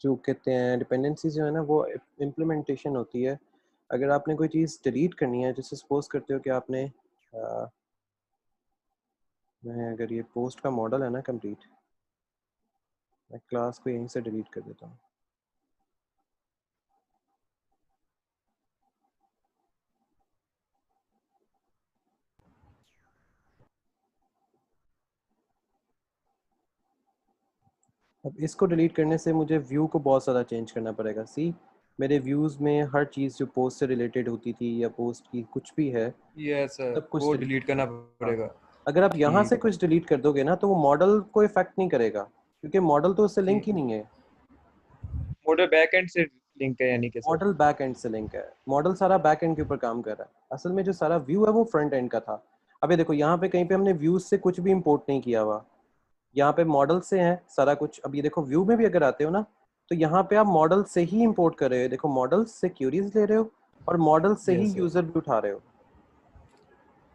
जो कहते हैं डिपेंडेंसी जो है ना वो इम्प्लीमेंटेशन होती है। अगर आपने कोई चीज़ डिलीट करनी है, जैसे सपोज करते हो कि आपने मैं अगर ये पोस्ट का मॉडल है ना कंप्लीट, मैं क्लास को यहीं से डिलीट कर देता हूँ। अब इसको डिलीट करने से मुझे व्यू को बहुत ज़्यादा चेंज करना पड़ेगा। सी मेरे व्यूज़ में हर चीज़ जो पोस्ट से रिलेटेड होती थी या पोस्ट की कुछ भी है, यस सर, सब कुछ वो डिलीट डिलीट करना करना पड़ेगा। हाँ, पड़ेगा। अगर आप यहाँ से ठीक है। कुछ डिलीट कर दोगे ना तो वो मॉडल को इफेक्ट नहीं करेगा, क्योंकि मॉडल तो उससे लिंक ठीक, ही नहीं है। मॉडल बैक एंड से लिंक है यानी कि सर। मॉडल बैक एंड से लिंक है, मॉडल सारा बैक एंड के ऊपर काम कर रहा है। असल में जो सारा व्यू है वो फ्रंट एंड का था। अब ये देखो यहाँ पे कहीं पे हमने व्यूज से कुछ भी इंपोर्ट नहीं किया हुआ, यहाँ पे मॉडल से है सारा कुछ। अब ये देखो व्यू में भी अगर आते हो ना तो यहाँ पे आप मॉडल से ही इंपोर्ट कर रहे हो। देखो मॉडल से क्यूरीज ले रहे हो और मॉडल से ही यस सर। यूजर भी उठा रहे हो।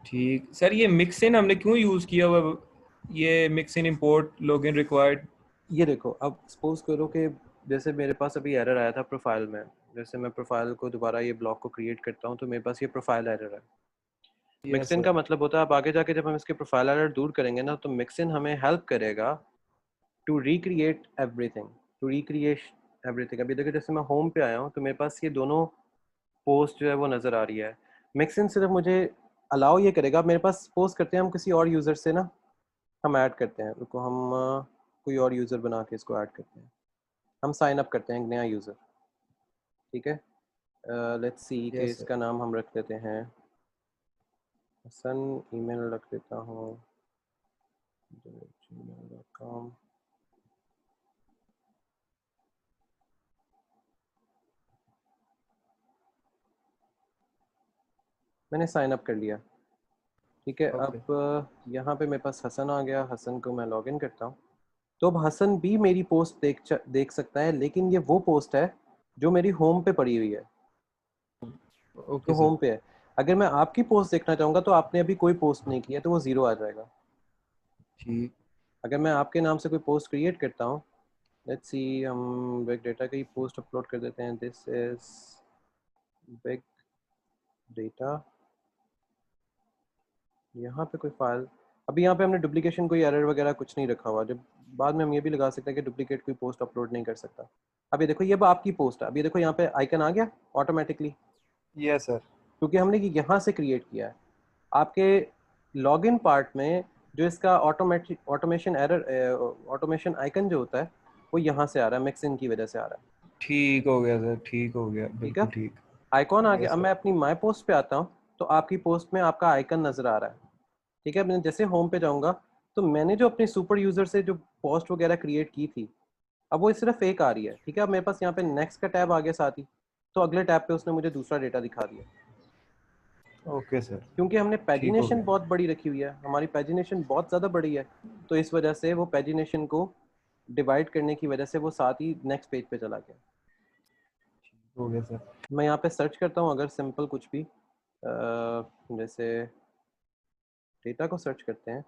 ठीक सर, ये मिक्स इन हमने क्यों यूज़ किया हुआ? ये mix in import login required. ये देखो अब सपोज करो कि जैसे मेरे पास अभी एरर आया था प्रोफाइल में, जैसे मैं प्रोफाइल को दोबारा ये ब्लॉक को क्रिएट करता हूँ तो मेरे पास ये प्रोफाइल एरर है। Yes mixing sir. का मतलब होता है अब आगे जाके जब हम इसके प्रोफाइल एरर दूर करेंगे ना तो मिक्सिन हमें हेल्प करेगा to recreate everything, to recreate everything. अभी देखो जैसे मैं होम पे आया हूँ तो मेरे पास ये दोनों पोस्ट जो है वो नज़र आ रही है। मिक्सिन सिर्फ मुझे अलाउ ये करेगा, मेरे पास पोस्ट करते हैं हम किसी और यूज़र से ना, हम ऐड करते हैं, रुको हम कोई और यूज़र बना के इसको ऐड करते हैं। हम साइन अप करते हैं एक नया यूज़र, ठीक है। लेट्स सी कि यस सर। इसका नाम हम रख देते हैं हसन, ईमेल रख देता हूँ gmail.com। मैंने साइन अप कर लिया, ठीक है। ओके। अब यहाँ पे मेरे पास हसन आ गया, हसन को मैं लॉगिन करता हूँ। तो अब हसन भी मेरी पोस्ट देख सकता है, लेकिन ये वो पोस्ट है जो मेरी होम पे पड़ी हुई है, जो ओके सर। होम पे है। अगर मैं आपकी पोस्ट देखना चाहूँगा तो आपने अभी कोई पोस्ट नहीं किया तो वो ज़ीरो आ जाएगा। ठीक। अगर मैं आपके नाम से कोई पोस्ट क्रिएट करता हूँ, लेट्स सी हम बिग डेटा की पोस्ट अपलोड कर देते हैं। दिस इज बिग डेटा, यहाँ पे कोई फाइल, अभी यहाँ पे हमने डुप्लीकेशन कोई एरर वगैरह कुछ नहीं रखा हुआ। जब बाद में हम ये भी लगा सकते हैं कि डुप्लीकेट कोई पोस्ट अपलोड नहीं कर सकता। अब ये देखो ये आपकी पोस्ट है, अब ये देखो यहाँ पे आइकन आ गया ऑटोमेटिकली, यस सर। क्योंकि हमने ये यहाँ से क्रिएट किया है। आपके लॉगिन पार्ट में जो इसका automatic automation error, automation icon जो होता है वो यहाँ से आ रहा है, मिक्सिंग की वजह से आ रहा है। ठीक हो गया सर, ठीक हो गया, ठीक है, बिल्कुल ठीक। आइकॉन आ गया। यस अब सर। मैं अपनी माई पोस्ट पे आता हूँ तो आपकी पोस्ट में आपका आइकन नजर आ रहा है, ठीक है। मैं जैसे होम पे जाऊंगा तो मैंने जो अपने सुपर यूजर से जो पोस्ट वगैरह क्रिएट की थी, अब वो सिर्फ एक आ रही है, ठीक है। अब मेरे पास यहाँ पे नेक्स्ट का टैब आ गया साथ ही, तो अगले टैब पे उसने मुझे दूसरा डेटा दिखा दिया। Okay sir. क्योंकि हमने ठीक हो पैजिनेशन गया। बहुत बड़ी रखी हुई है, हमारी पैजिनेशन बहुत ज़्यादा बड़ी है, तो इस वजह से वो पैजिनेशन को डिवाइड करने की वजह से वो साथ ही नेक्स्ट पेज पे चला गया। हो गया सर। मैं यहाँ पे सर्च करता हूँ अगर सिंपल कुछ भी, जैसे डेटा को सर्च करते हैं।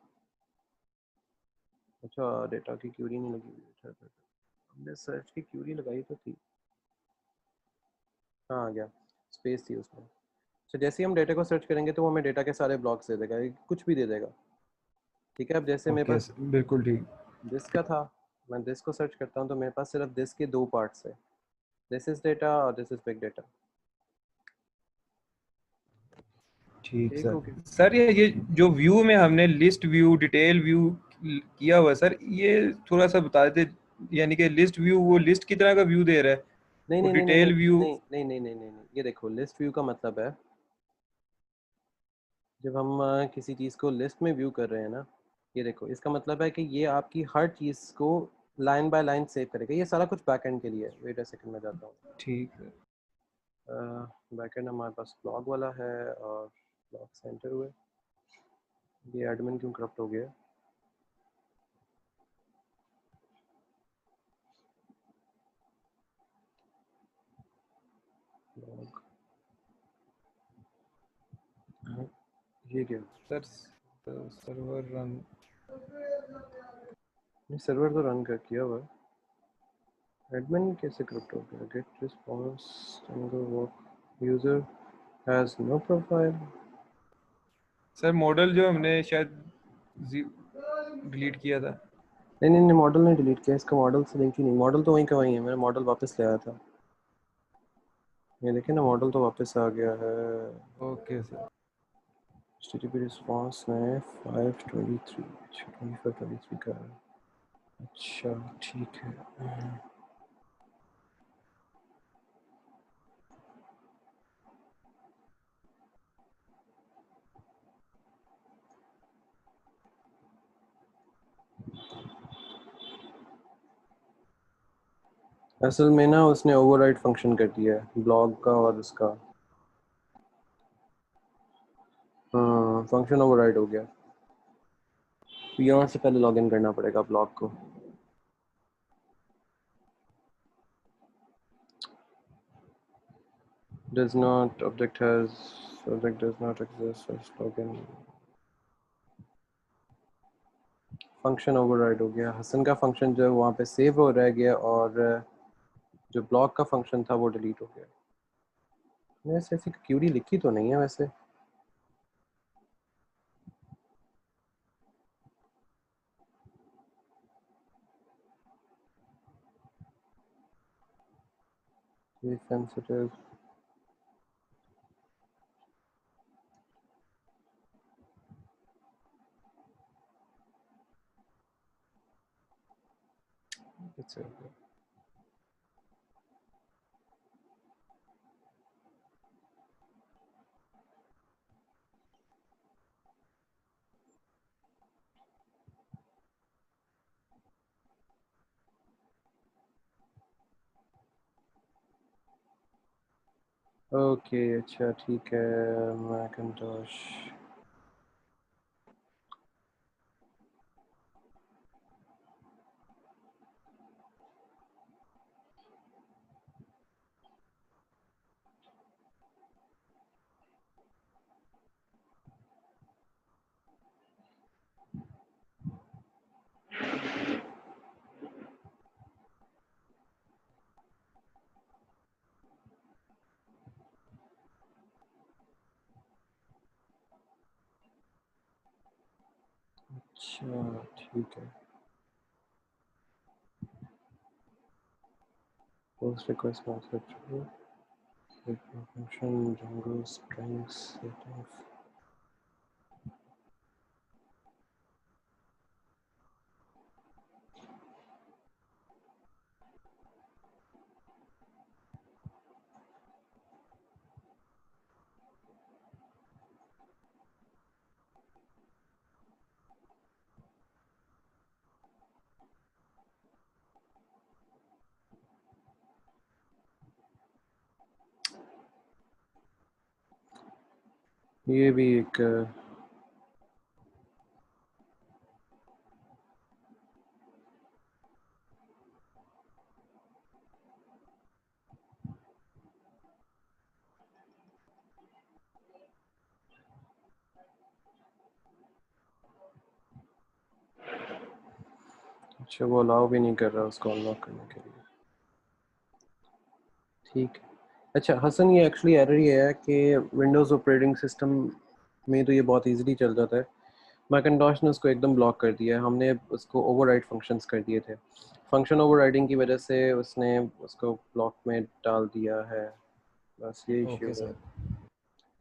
अच्छा डेटा की क्यूरी नहीं लगी हुई, अच्छा अच्छा अच्छा। हमने सर्च की क्यूरी लगाई तो थी, हाँ आ गया, स्पेस थी उसमें। तो जैसे ही हम डेटा को सर्च करेंगे तो वो हमें डेटा के सारे ब्लॉक्स दे देगा, कुछ भी दे देगा, ठीक है। अब जैसे मेरे ओके पास सर, बिल्कुल ठीक। दिस का था, मैं दिस को सर्च करता हूँ तो मेरे पास सिर्फ दिस के दो पार्ट्स है, दिस इज डेटा और दिस इज बिग डेटा। ठीक ठीक सर। हो गया। सर ये जो व्यू में हमने लिस्ट व्यू, डिटेल व्यू किया हुआ है सर, ये थोड़ा सा बता देते। यानी कि लिस्ट व्यू वो लिस्ट की तरह का व्यू दे रहा है, नहीं वो नहीं नहीं नहीं नहीं डिटेल व्यू। नहीं नहीं नहीं नहीं नहीं नहीं, ये देखो लिस्ट व्यू का मतलब है जब हम किसी चीज़ को लिस्ट में व्यू कर रहे हैं ना, ये देखो इसका मतलब है कि ये आपकी हर चीज़ को लाइन बाय लाइन सेव करेगा। ये सारा कुछ बैकएंड के लिए है। वेट अ सेकंड में जाता हूँ। ठीक है। बैकएंड हमारे पास ब्लॉग वाला है और ब्लॉग सेंटर हुए। ये एडमिन क्यों करप्ट हो गया? ब्लॉग, ये क्या? Sir server run. ये सर्वर तो रन कर किया हुआ है। एडमिन कैसे करप्ट हो गया? Get response single work user has no profile. Sir model जो हमने शायद डिलीट किया था। नहीं नहीं नहीं, मॉडल नहीं डिलीट किया, इसका मॉडल से लिंक ही नहीं, मॉडल तो वहीं का वहीं है, मैंने मॉडल वापस ले आया था। ये देखिए ना, मॉडल तो वापस आ गया है। Okay sir. HTTP रिस्पांस में 523, अच्छा 2523 का है। अच्छा ठीक है। असल में ना उसने ओवरराइड फंक्शन कर दिया है ब्लॉग का और उसका। हाँ फंक्शन ओवरराइड हो गया, तो यहाँ से पहले लॉगिन करना पड़ेगा ब्लॉग को। does not object has object does not exist as login। Function override हो गया, हसन का फंक्शन जो है वहाँ पे सेव हो रह गया, और जो ब्लॉग का फंक्शन था वो डिलीट हो गया। मैंने ऐसी क्यूरी लिखी तो नहीं है वैसे। ये सेंसिटिव it's okay। ओके अच्छा ठीक है। मैकिंटॉश अच्छा ठीक है। पोस्ट रिक्वेस्ट मैसेज फंक्शन जंगल स्ट्रिंग्स सेटिंग्स। ये भी एक अच्छा वो अलाउ भी नहीं कर रहा उसको अनलॉक करने के लिए। ठीक है। अच्छा हसन, ये एक्चुअली एरर ये है कि विंडोज़ ऑपरेटिंग सिस्टम में तो ये बहुत इजीली चल जाता है, मैकिन्टॉश ने उसको एकदम ब्लॉक कर दिया है। हमने उसको ओवरराइड फंक्शंस कर दिए थे, फंक्शन ओवरराइडिंग की वजह से उसने उसको ब्लॉक में डाल दिया है। बस ये इशू ओके है। सर।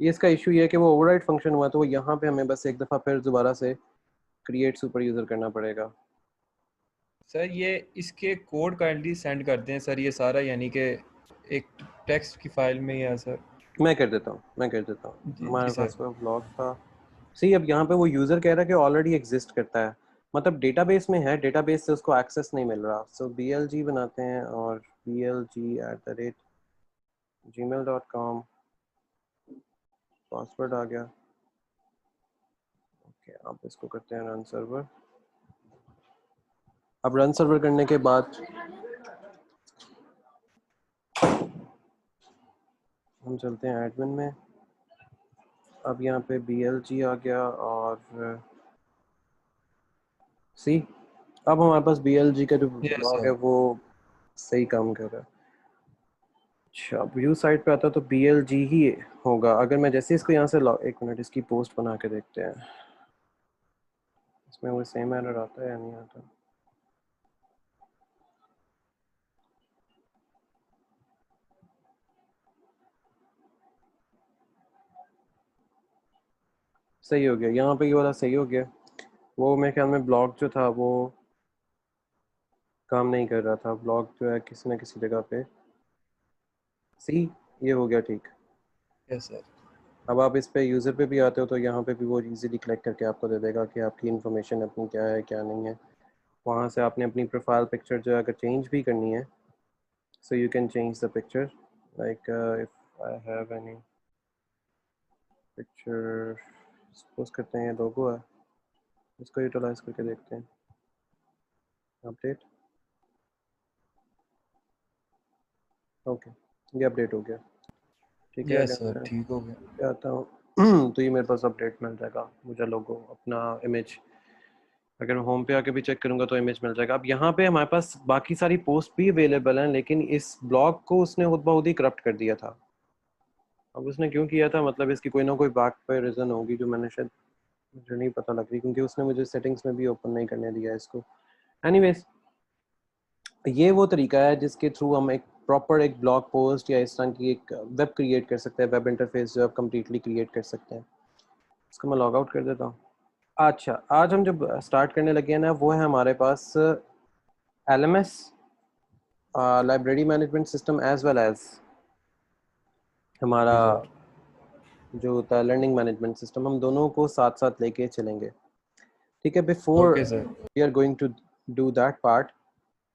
ये इसका इशू ये है कि वो ओवरराइड फंक्शन हुआ, तो वो यहाँ पे हमें बस एक दफ़ा फिर दोबारा से क्रिएट सुपर यूज़र करना पड़ेगा। सर ये इसके कोड काइंडली सेंड कर दें सर, ये सारा यानी कि एक टेक्स्ट की फाइल में ही है सर। मैं कर देता हूँ, मैं कर देता हूँ। जी जी हमारे सर। पास वो ब्लॉग था। सही, अब यहाँ पे वो यूज़र कह रहा है कि ऑलरेडी एग्जिस्ट करता है, मतलब डेटाबेस में है, डेटाबेस से उसको एक्सेस नहीं मिल रहा। सो BLG बनाते हैं और BLG@gmail.com, पासवर्ड आ गया। ओके अब इसको करते हैं रन सर्वर। अब रन सर्वर करने के बाद हम चलते हैं एडमिन में। अब यहाँ पे BLG आ गया और सी, अब हमारे पास BLG का जो यस ब्लॉग है सर। वो सही काम कर रहा है। अच्छा, व्यू साइट पे आता तो BLG ही होगा। अगर मैं जैसे इसको यहाँ से एक मिनट, इसकी पोस्ट बना के देखते हैं, इसमें वो सेम एरर आता है या नहीं आता। सही हो गया, यहाँ पे ये वाला सही हो गया। वो मेरे ख्याल में ब्लॉग जो था वो काम नहीं कर रहा था, ब्लॉग जो है किसी न किसी जगह पे। सी, ये हो गया ठीक। Yes sir. अब आप इस पे यूज़र पे भी आते हो तो यहाँ पे भी वो इजीली कलेक्ट करके आपको दे देगा कि आपकी इन्फॉर्मेशन अपनी क्या है क्या नहीं है। वहाँ से आपने अपनी प्रोफाइल पिक्चर जो है अगर चेंज भी करनी है, so you can change the picture, like if I have any picture, suppose करते हैं ये लोगो है, इसको यूटिलाइज करके देखते हैं। अपडेट, ओके, ये अपडेट हो गया। ठीक है, यस अगर सर, मैं ठीक हो गया। आता हूँ तो ये मेरे पास अपडेट मिल जाएगा, मुझे लोगो अपना इमेज, अगर मैं होम पे आके भी चेक करूंगा तो इमेज मिल जाएगा। अब यहाँ पे हमारे पास बाकी सारी पोस्ट भी अवेलेबल हैं, लेकिन इस ब्लॉग को उसने खुद ब खुद ही करप्ट कर दिया था। अब उसने क्यों किया था, मतलब इसकी कोई ना कोई बैक पे रीज़न होगी जो मैंने शायद, मुझे नहीं पता लग रही, क्योंकि उसने मुझे सेटिंग्स में भी ओपन नहीं करने दिया इसको। एनीवेज, ये वो तरीका है जिसके थ्रू हम एक प्रॉपर एक ब्लॉग पोस्ट या इस तरह की एक वेब क्रिएट कर सकते हैं, वेब इंटरफेस जो आप कम्प्लीटली क्रिएट कर सकते हैं। इसको मैं लॉग आउट कर देता हूँ। अच्छा, आज हम जब स्टार्ट करने लगे हैं ना, वो है हमारे पास LMS, library management system, as well as हमारा जी सर। जो होता है लर्निंग मैनेजमेंट सिस्टम, हम दोनों को साथ साथ लेके चलेंगे। ठीक है, before okay sir. We are going to do that part,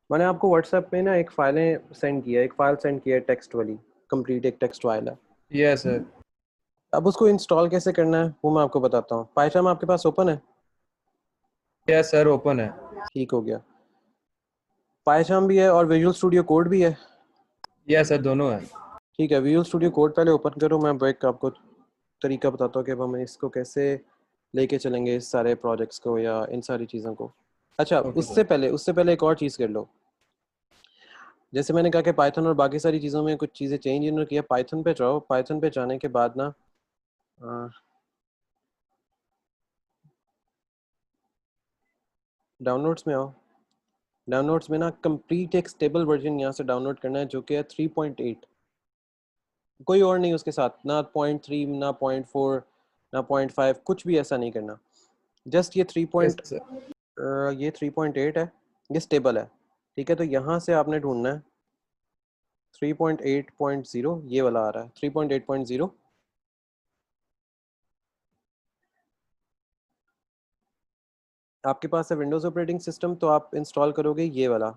मैंने आपको व्हाट्सएप पे ना एक फाइलें सेंड किया, एक फाइल सेंड किया है टेक्स्ट वाली, कंप्लीट एक टेक्स्ट फाइल है। Yes sir. अब उसको इंस्टॉल कैसे करना है वो मैं आपको बताता हूँ। पाइथन आपके पास ओपन है? यस सर, ओपन है। ठीक हो गया, पाइथन भी है और विजुअल स्टूडियो कोड भी है। यस सर, दोनों है। ठीक है, विजुअल स्टूडियो कोड पहले ओपन करो, मैं एक आपको तरीका बताता हूँ कि अब हम इसको कैसे लेके चलेंगे इस सारे प्रोजेक्ट्स को या इन सारी चीज़ों को। अच्छा, ओके उससे सर। पहले एक और चीज़ कर लो। जैसे मैंने कहा कि पाइथन और बाकी सारी चीज़ों में कुछ चीज़ें चेंज इन्होंने किया, पाइथन पे जाओ। पाइथन पे जाने के बाद ना डाउनलोड्स में आओ। डाउनलोड्स में ना कंप्लीट एक स्टेबल वर्जन यहाँ से डाउनलोड करना है जो कि है 3.8, कोई और नहीं उसके साथ, ना 0.3 ना 0.4 ना 0.5, कुछ भी ऐसा नहीं करना। जस्ट ये यस सर। ये 3.8 है, ये स्टेबल है। ठीक है, तो यहाँ से आपने ढूंढना है 3.8.0, ये वाला आ रहा है 3.8.0। आपके पास है विंडोज़ ऑपरेटिंग सिस्टम तो आप इंस्टॉल करोगे ये वाला।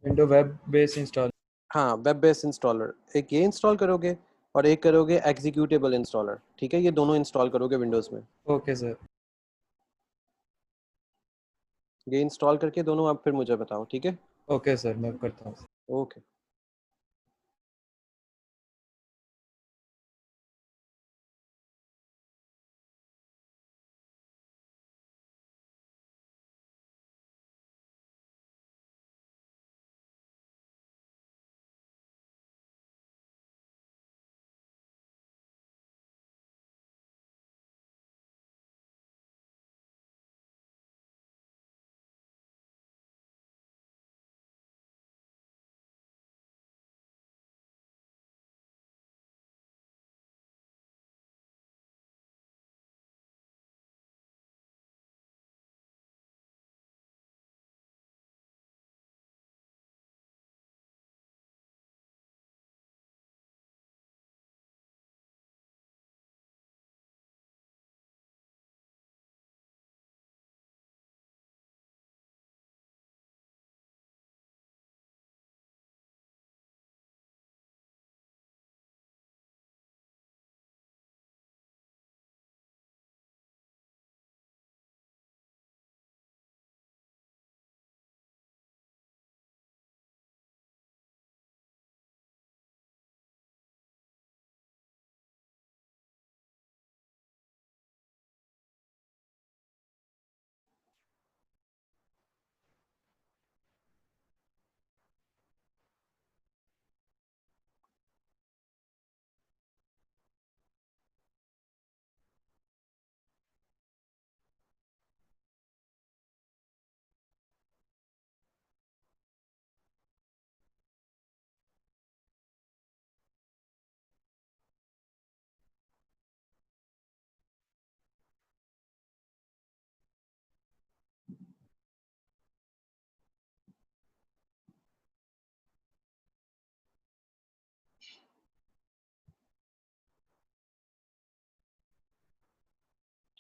Window web base install. हाँ, वेब बेस्ड इंस्टॉलर, एक ये इंस्टॉल करोगे और एक करोगे एग्जीक्यूटेबल इंस्टॉलर। ठीक है, ये दोनों इंस्टॉल करोगे विंडोज़ में। Okay sir. ये इंस्टॉल करके दोनों आप फिर मुझे बताओ, ठीक है? ओके सर, मैं करता हूँ। ओके।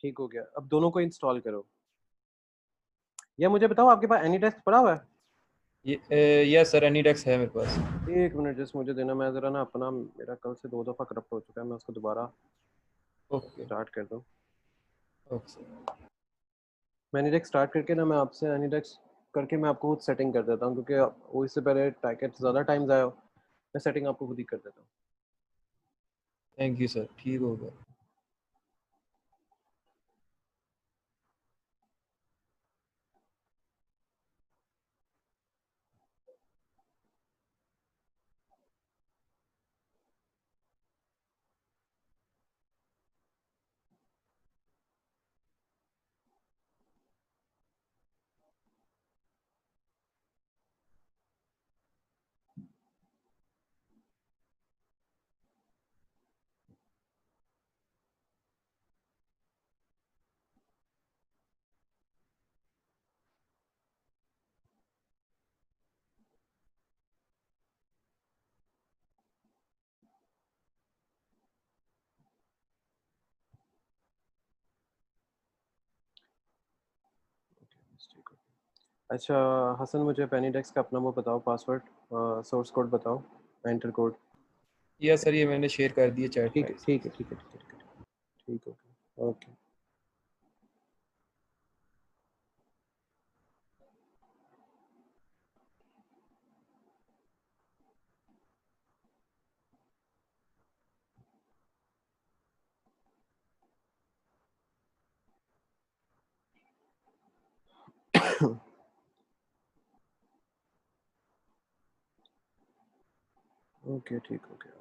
ठीक हो गया, अब दोनों को इंस्टॉल करो। या मुझे बताओ आपके पास एनीडेस्क पड़ा हुआ है? यस सर, एनीडेक्स है मेरे पास। एक मिनट जस्ट मुझे देना, मैं ज़रा ना अपना, मेरा कल से 2 दफ़ा करप्ट हो चुका है, मैं उसको दोबारा ओके स्टार्ट कर दूँ। Okay sir. मैं एनीडेस्क स्टार्ट करके ना, मैं आपसे एनीडेस्क करके मैं आपको खुद सेटिंग कर देता हूँ, क्योंकि वो इससे पहले पैकेट ज़्यादा टाइम ज़ाया हो, मैं सेटिंग आपको खुद ही कर देता हूँ। थैंक यू सर, ठीक हो गया। अच्छा हसन, मुझे पेनीडेस्क का अपना वो बताओ पासवर्ड, सोर्स कोड बताओ, एंटर कोड। यस सर, ये मैंने शेयर कर दिया चैट में। ठीक है ठीक है ठीक है ठीक है ठीक है, ठीक ओके ओके। ओके ठीक हो गया।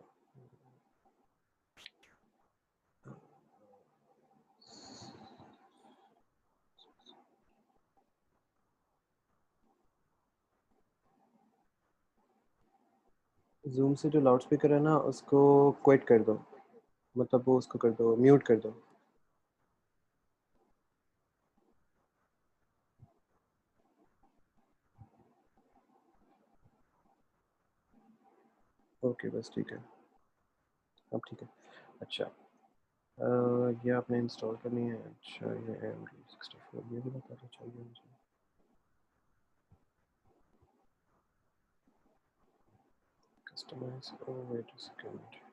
जूम से जो लाउड स्पीकर है ना, उसको क्विट कर दो, मतलब वो उसको कर दो, म्यूट कर दो। ओके बस ठीक है, अब ठीक है। अच्छा ये आपने इंस्टॉल करनी है। अच्छा ये AMD 64 ये भी बताना चाहिए मुझे। Customize, wait a second.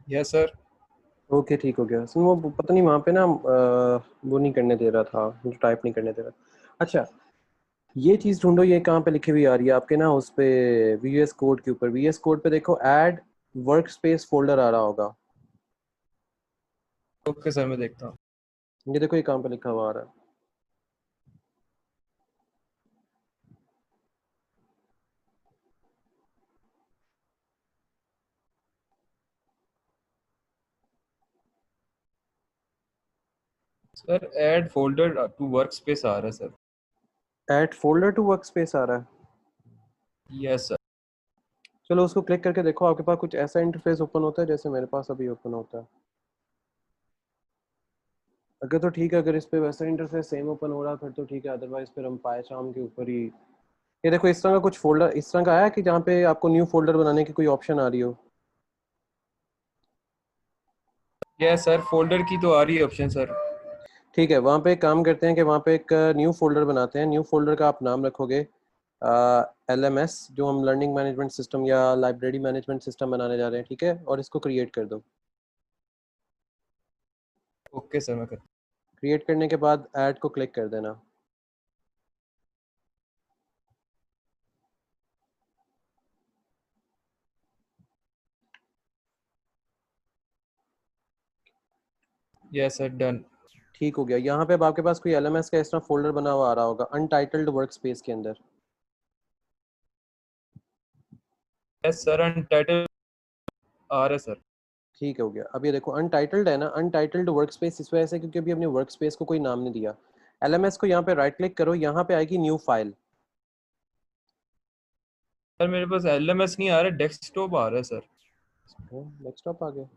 Yes sir. Okay ठीक हो गया। सुन वो पता नहीं वहाँ पे ना वो नहीं करने दे रहा था, मुझे टाइप नहीं करने दे रहा। अच्छा ये चीज़ ढूंढो, ये कहाँ पे लिखी हुई आ रही है आपके ना उस पे, VS कोड के ऊपर। VS कोड पे देखो ऐड वर्क स्पेस फोल्डर आ रहा होगा। ओके सर, मैं देखता हूँ। ये देखो ये कहाँ पे लिखा हुआ आ रहा है। Sir add folder to workspace आ रहा है sir. Add folder to workspace आ रहा है। Yes sir. चलो उसको क्लिक करके देखो, आपके पास कुछ ऐसा इंटरफेस ओपन होता है जैसे मेरे पास अभी ओपन होता है। अगर तो ठीक है, अगर इस पे वैसा इंटरफेस सेम ओपन हो रहा फिर तो ठीक है, अदरवाइज फिर हम पायचाम के ऊपर ही। ये देखो इस तरह का कुछ फोल्डर इस तरह का आया कि जहाँ पे आपको न्यू फोल्डर बनाने की कोई ऑप्शन आ रही हो। यस सर, फोल्डर की तो आ रही है ऑप्शन सर। ठीक है, वहाँ पे एक काम करते हैं कि वहाँ पे एक न्यू फोल्डर बनाते हैं। न्यू फोल्डर का आप नाम रखोगे LMS, जो हम लर्निंग मैनेजमेंट सिस्टम या लाइब्रेरी मैनेजमेंट सिस्टम बनाने जा रहे हैं, ठीक है, और इसको क्रिएट कर दो। ओके सर, मैं करता क्रिएट करने के बाद ऐड को क्लिक कर देना। हूँ। Yes sir, done. ठीक हो गया। यहाँ पे अब आपके पास कोई LMS का इस तरह फोल्डर बना हुआ आ रहा होगा अनटाइटल्ड वर्क स्पेस के अंदर। यस सर, अनटाइटल आ रहा है सर। ठीक हो गया। अब ये देखो अनटाइटल्ड है ना, अनटाइटल्ड वर्क स्पेस इस वजह से क्योंकि अभी अपने वर्क स्पेस को कोई नाम नहीं दिया। LMS को यहाँ पे राइट क्लिक करो, यहाँ पे आएगी न्यू फाइल। सर मेरे पास LMS नहीं आ रहा, डेस्कटॉप आ रहा है सर। डेस्कटॉप आ गया।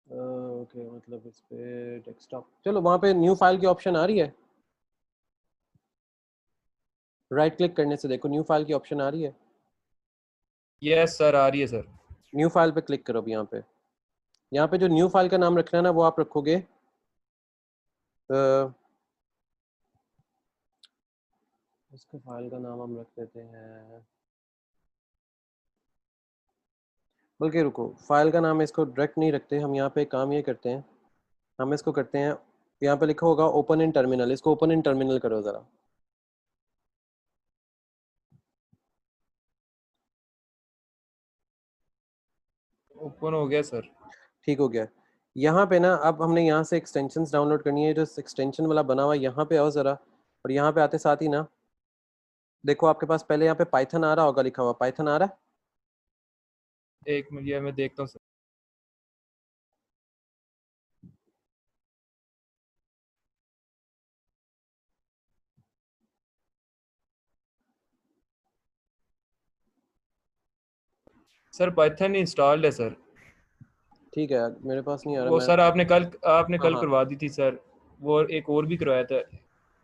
ओके मतलब इस पे डेस्कटॉप, चलो वहाँ पे न्यू फाइल की ऑप्शन आ रही है। राइट क्लिक करने से देखो न्यू फाइल की ऑप्शन आ रही है। यस सर, आ रही है सर। न्यू फाइल पे क्लिक करो। अब यहाँ पे जो न्यू फाइल का नाम रखना है ना वो आप रखोगे अ, इसका फाइल का नाम हम रख देते हैं, बल्कि रुको फाइल का नाम इसको डायरेक्ट नहीं रखते हम। यहाँ पे एक काम ये करते हैं, हम इसको करते हैं, यहाँ पे लिखा होगा ओपन इन टर्मिनल, इसको ओपन इन टर्मिनल करो ज़रा। ओपन हो गया सर। ठीक हो गया। यहाँ पे ना अब हमने यहाँ से एक्सटेंशंस डाउनलोड करनी है, जो एक्सटेंशन वाला बना हुआ है यहाँ पे आओ ज़रा। और यहाँ पे आते साथ ही ना देखो आपके पास पहले यहाँ पे पाइथन आ रहा होगा, लिखा हुआ पाइथन आ रहा है। एक मिनट, ये मैं देखता हूँ सर। सर पाइथन इंस्टॉल्ड है सर। ठीक है, मेरे पास नहीं आ रहा वो मैं। सर आपने हाँ कल हाँ, करवा दी थी सर। वो एक और भी करवाया था,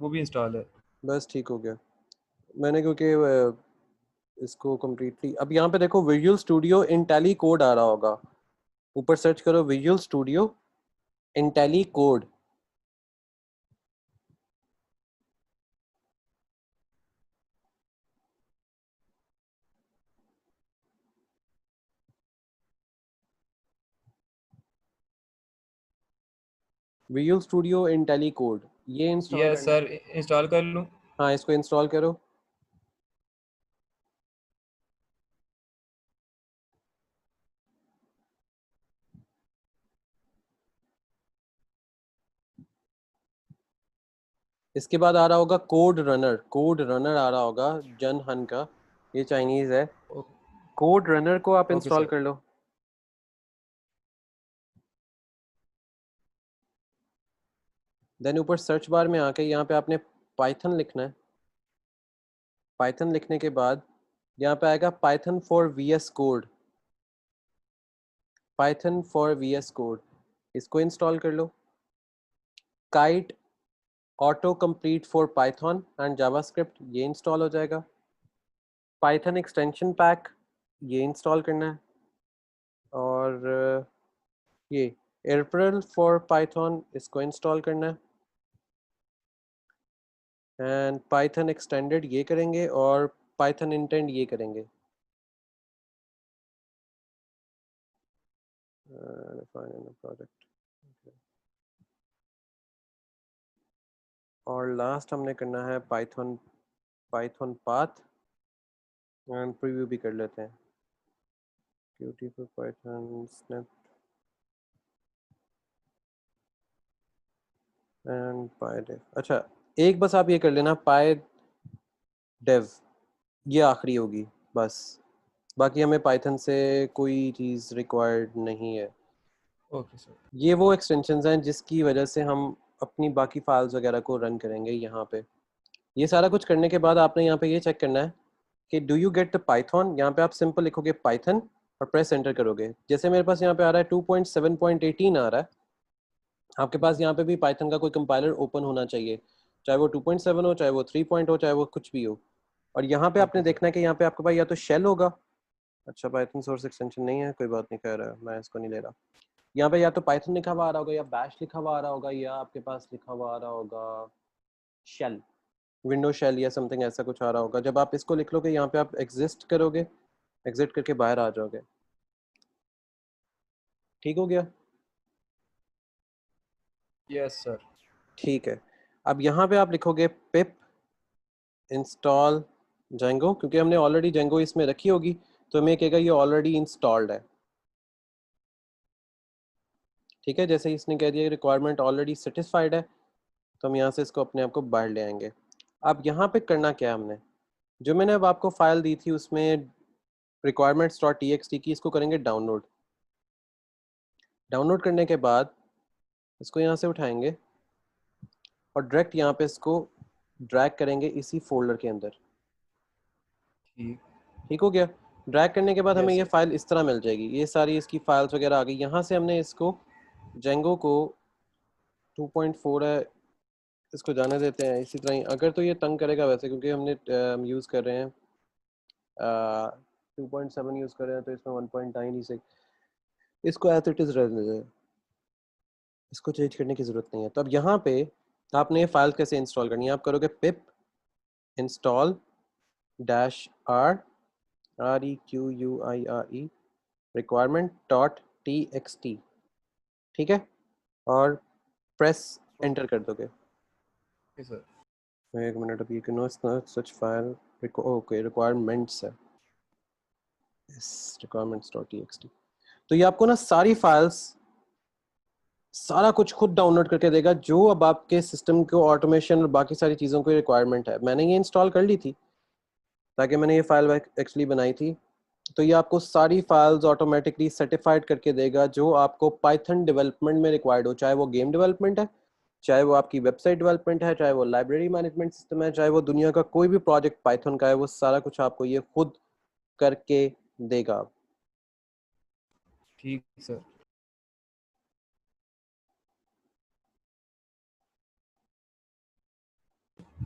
वो भी इंस्टॉल है। बस ठीक हो गया। मैंने क्योंकि इसको कम्प्लीटली अब यहाँ पे देखो विजुअल स्टूडियो इन टैली कोड आ रहा होगा, ऊपर सर्च करो विजुअल स्टूडियो इन टैली कोड। विजुअल स्टूडियो इन टैली कोड, ये इंस्टॉल यस करना है। सर, इंस्टॉल कर लूँ। हाँ इसको इंस्टॉल करो। इसके बाद आ रहा होगा कोड रनर, कोड रनर आ रहा होगा जन हन का, ये चाइनीज है। कोड रनर को आप ओके इंस्टॉल सर। कर लो। देन ऊपर सर्च बार में आके यहाँ पे आपने पाइथन लिखना है। पाइथन लिखने के बाद यहाँ पे आएगा Python for VS code, Python for VS code, इसको इंस्टॉल कर लो। Kite autocomplete for Python and JavaScript, ये इंस्टॉल हो जाएगा। पाइथन एक्सटेंशन पैक, ये इंस्टॉल करना है। और ये एयरप्रिल फॉर पाइथन, इसको इंस्टॉल करना है। एंड पाइथन एक्सटेंडेड ये करेंगे, और पाइथन इंटेंड ये करेंगे। define in a project. Okay. और लास्ट हमने करना है पाइथन पाथ एंड प्रीव्यू भी कर लेते हैं। qt for python snap and pydev। अच्छा, एक बस आप ये कर लेना pydev, ये आखिरी होगी बस, बाकी हमें पाइथन से कोई चीज़ रिक्वायर्ड नहीं है। Okay sir. ये वो एक्सटेंशंस हैं जिसकी वजह से हम अपनी बाकी फाइल्स वगैरह को रन करेंगे यहाँ पे। ये सारा कुछ करने के बाद आपने यहाँ पे ये चेक करना है कि do you get the Python. यहाँ पे आप सिंपल लिखोगे पाइथन और प्रेस एंटर करोगे। जैसे मेरे पास यहाँ पे आ रहा है 2.7.18 आ रहा है, आपके पास यहाँ पे भी पाइथन का कोई कंपाइलर ओपन होना चाहिए, चाहे वो 2.7 हो, चाहे वो 3 हो, चाहे वो कुछ भी हो। और यहाँ पे आपने ओके सर। देखना है कि यहाँ पे आपके पास या तो शेल होगा। अच्छा, पाइथन सोर्स एक्सटेंशन नहीं है, कोई बात नहीं, कह रहा है मैं इसको नहीं ले रहा। यहाँ पे या तो पाइथन लिखा हुआ आ रहा होगा, या बैश लिखा हुआ आ रहा होगा, या आपके पास लिखा हुआ आ रहा होगा शेल, विंडो शेल या समथिंग ऐसा कुछ आ रहा होगा। जब आप इसको लिख लोगे यहाँ पे आप एग्जिस्ट करोगे, एग्जिट करके बाहर आ जाओगे। ठीक हो गया? Yes sir. ठीक है। अब यहाँ पे आप लिखोगे पिप इंस्टॉल जेंगो, क्योंकि हमने ऑलरेडी जेंगो इसमें रखी होगी तो हमें कहेगा ये ऑलरेडी इंस्टॉल्ड है। ठीक है, जैसे इसने कह दिया रिक्वायरमेंट ऑलरेडी सेटिस्फाइड है तो हम यहाँ से इसको अपने आप को बाहर ले आएंगे। अब यहाँ पे करना क्या है, हमने जो मैंने अब आपको फाइल दी थी उसमें requirements.txt की, इसको करेंगे डाउनलोड। डाउनलोड करने के बाद इसको यहाँ से उठाएंगे और डायरेक्ट यहाँ पे इसको ड्रैग करेंगे इसी फोल्डर के अंदर। ठीक। ठीक हो गया? ड्रैग करने के बाद हमें यस ये सर। फाइल इस तरह मिल जाएगी, ये सारी इसकी फाइल्स वगैरह आ गई। यहाँ से हमने इसको जेंगो को 2.4 है, इसको जाने देते हैं इसी तरह ही। अगर तो ये तंग करेगा वैसे, क्योंकि हमने यूज़ कर रहे हैं 2.7 यूज़ कर रहे हैं तो इसमें 1.9 ही से इसको एज इट इज़ रहने दें, इसको चेंज करने की ज़रूरत नहीं है। तो अब यहाँ पे आपने ये फाइल कैसे इंस्टॉल करनी है, आप करोगे pip install dash r REQUIRE requirement dot TXT। ठीक है, और प्रेस एंटर कर दोगे। Okay sir. एक मिनट, अभी no such file, okay requirements है, रिक्वायरमेंट्स डॉट TXT। तो ये आपको ना सारी फाइल्स, सारा कुछ खुद डाउनलोड करके देगा जो अब आपके सिस्टम को ऑटोमेशन और बाकी सारी चीज़ों की रिक्वायरमेंट है। मैंने ये इंस्टॉल कर ली थी ताकि मैंने ये फाइल एक्चुअली बनाई थी। तो ये आपको सारी फाइल्स ऑटोमेटिकली सर्टिफाइड करके देगा जो आपको पाइथन डेवलपमेंट में रिक्वायर्ड हो, चाहे वो गेम डेवलपमेंट है, चाहे वो आपकी वेबसाइट डेवलपमेंट है, चाहे वो लाइब्रेरी मैनेजमेंट सिस्टम है, चाहे वो दुनिया का कोई भी प्रोजेक्ट पाइथन का है, वो सारा कुछ आपको ये खुद करके देगा। ठीक सर।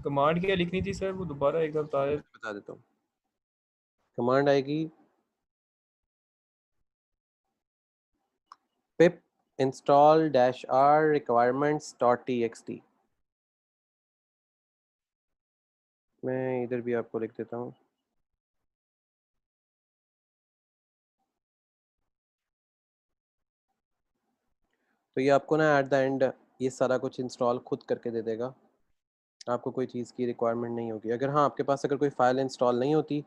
कमांड क्या लिखनी थी सर, वो दोबारा एक बार बता दें। बता देता हूँ, कमांड आएगी pip install -r requirements.txt। मैं इधर भी आपको लिख देता हूँ। तो ये आपको ना एट द एंड ये सारा कुछ इंस्टॉल खुद करके दे देगा, आपको कोई चीज़ की रिक्वायरमेंट नहीं होगी। अगर हाँ आपके पास अगर कोई फाइल इंस्टॉल नहीं होती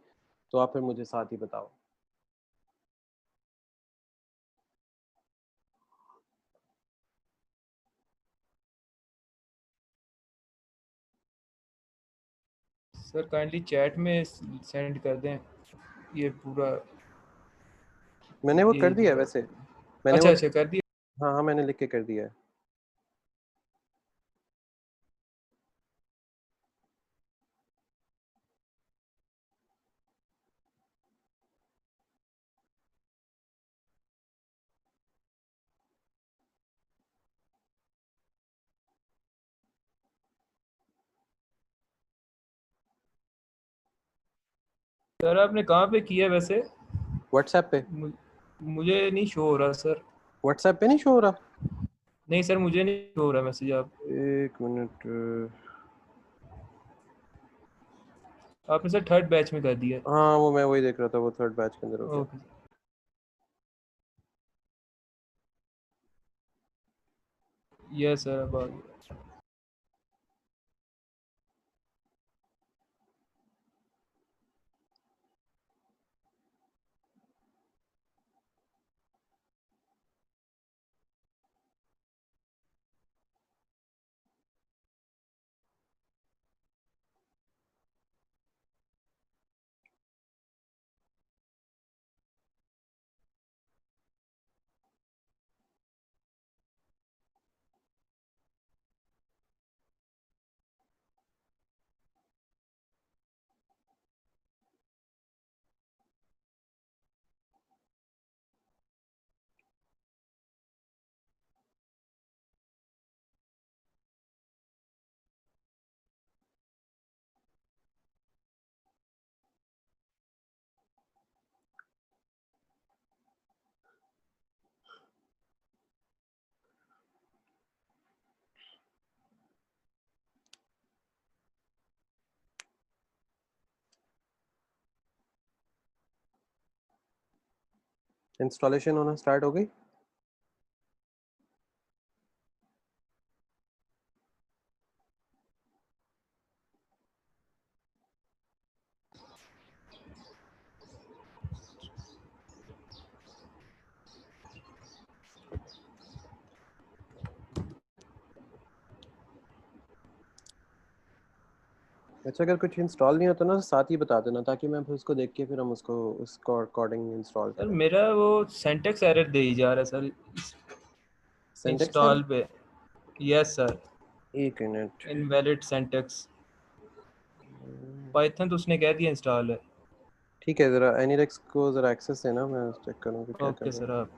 तो आप फिर मुझे साथ ही बताओ। सर काइंडली चैट में सेंड कर दें ये पूरा, मैंने वो कर ये दिया है जो। वैसे, मैंने अच्छा वो, अच्छा कर दिया। हाँ हाँ मैंने लिख के कर दिया है। सर आपने कहाँ पे किया वैसे? व्हाट्सएप पे। मु- मुझे नहीं शो हो रहा सर। व्हाट्सएप पे नहीं शो हो रहा? नहीं सर मुझे नहीं शो हो रहा मैसेज। आप एक मिनट, आपने सर थर्ड बैच में कर दिया। हाँ वो मैं वही देख रहा था, वो थर्ड बैच के अंदर हो गया। ओके। यस सर, अब आ गया। इंस्टॉलेशन होना स्टार्ट हो गई। अच्छा, अगर कुछ इंस्टॉल नहीं होता ना साथ ही बता देना, ताकि मैं फिर उसको देख के फिर हम उसको अकॉर्डिंग इंस्टॉल सर करें। मेरा वो सिंटैक्स एरर दे ही जा रहा है सर सिंटेक्स है। इंस्टॉल पे। यस सर, एक मिनट। Invalid syntax. पाइथन तो उसने कह दिया इंस्टॉल है। ठीक है, ज़रा एनीडेक्स को ज़रा एक्सेस देना, मैं चेक करूँ कि क्या कर ओके रहा सर है। आप।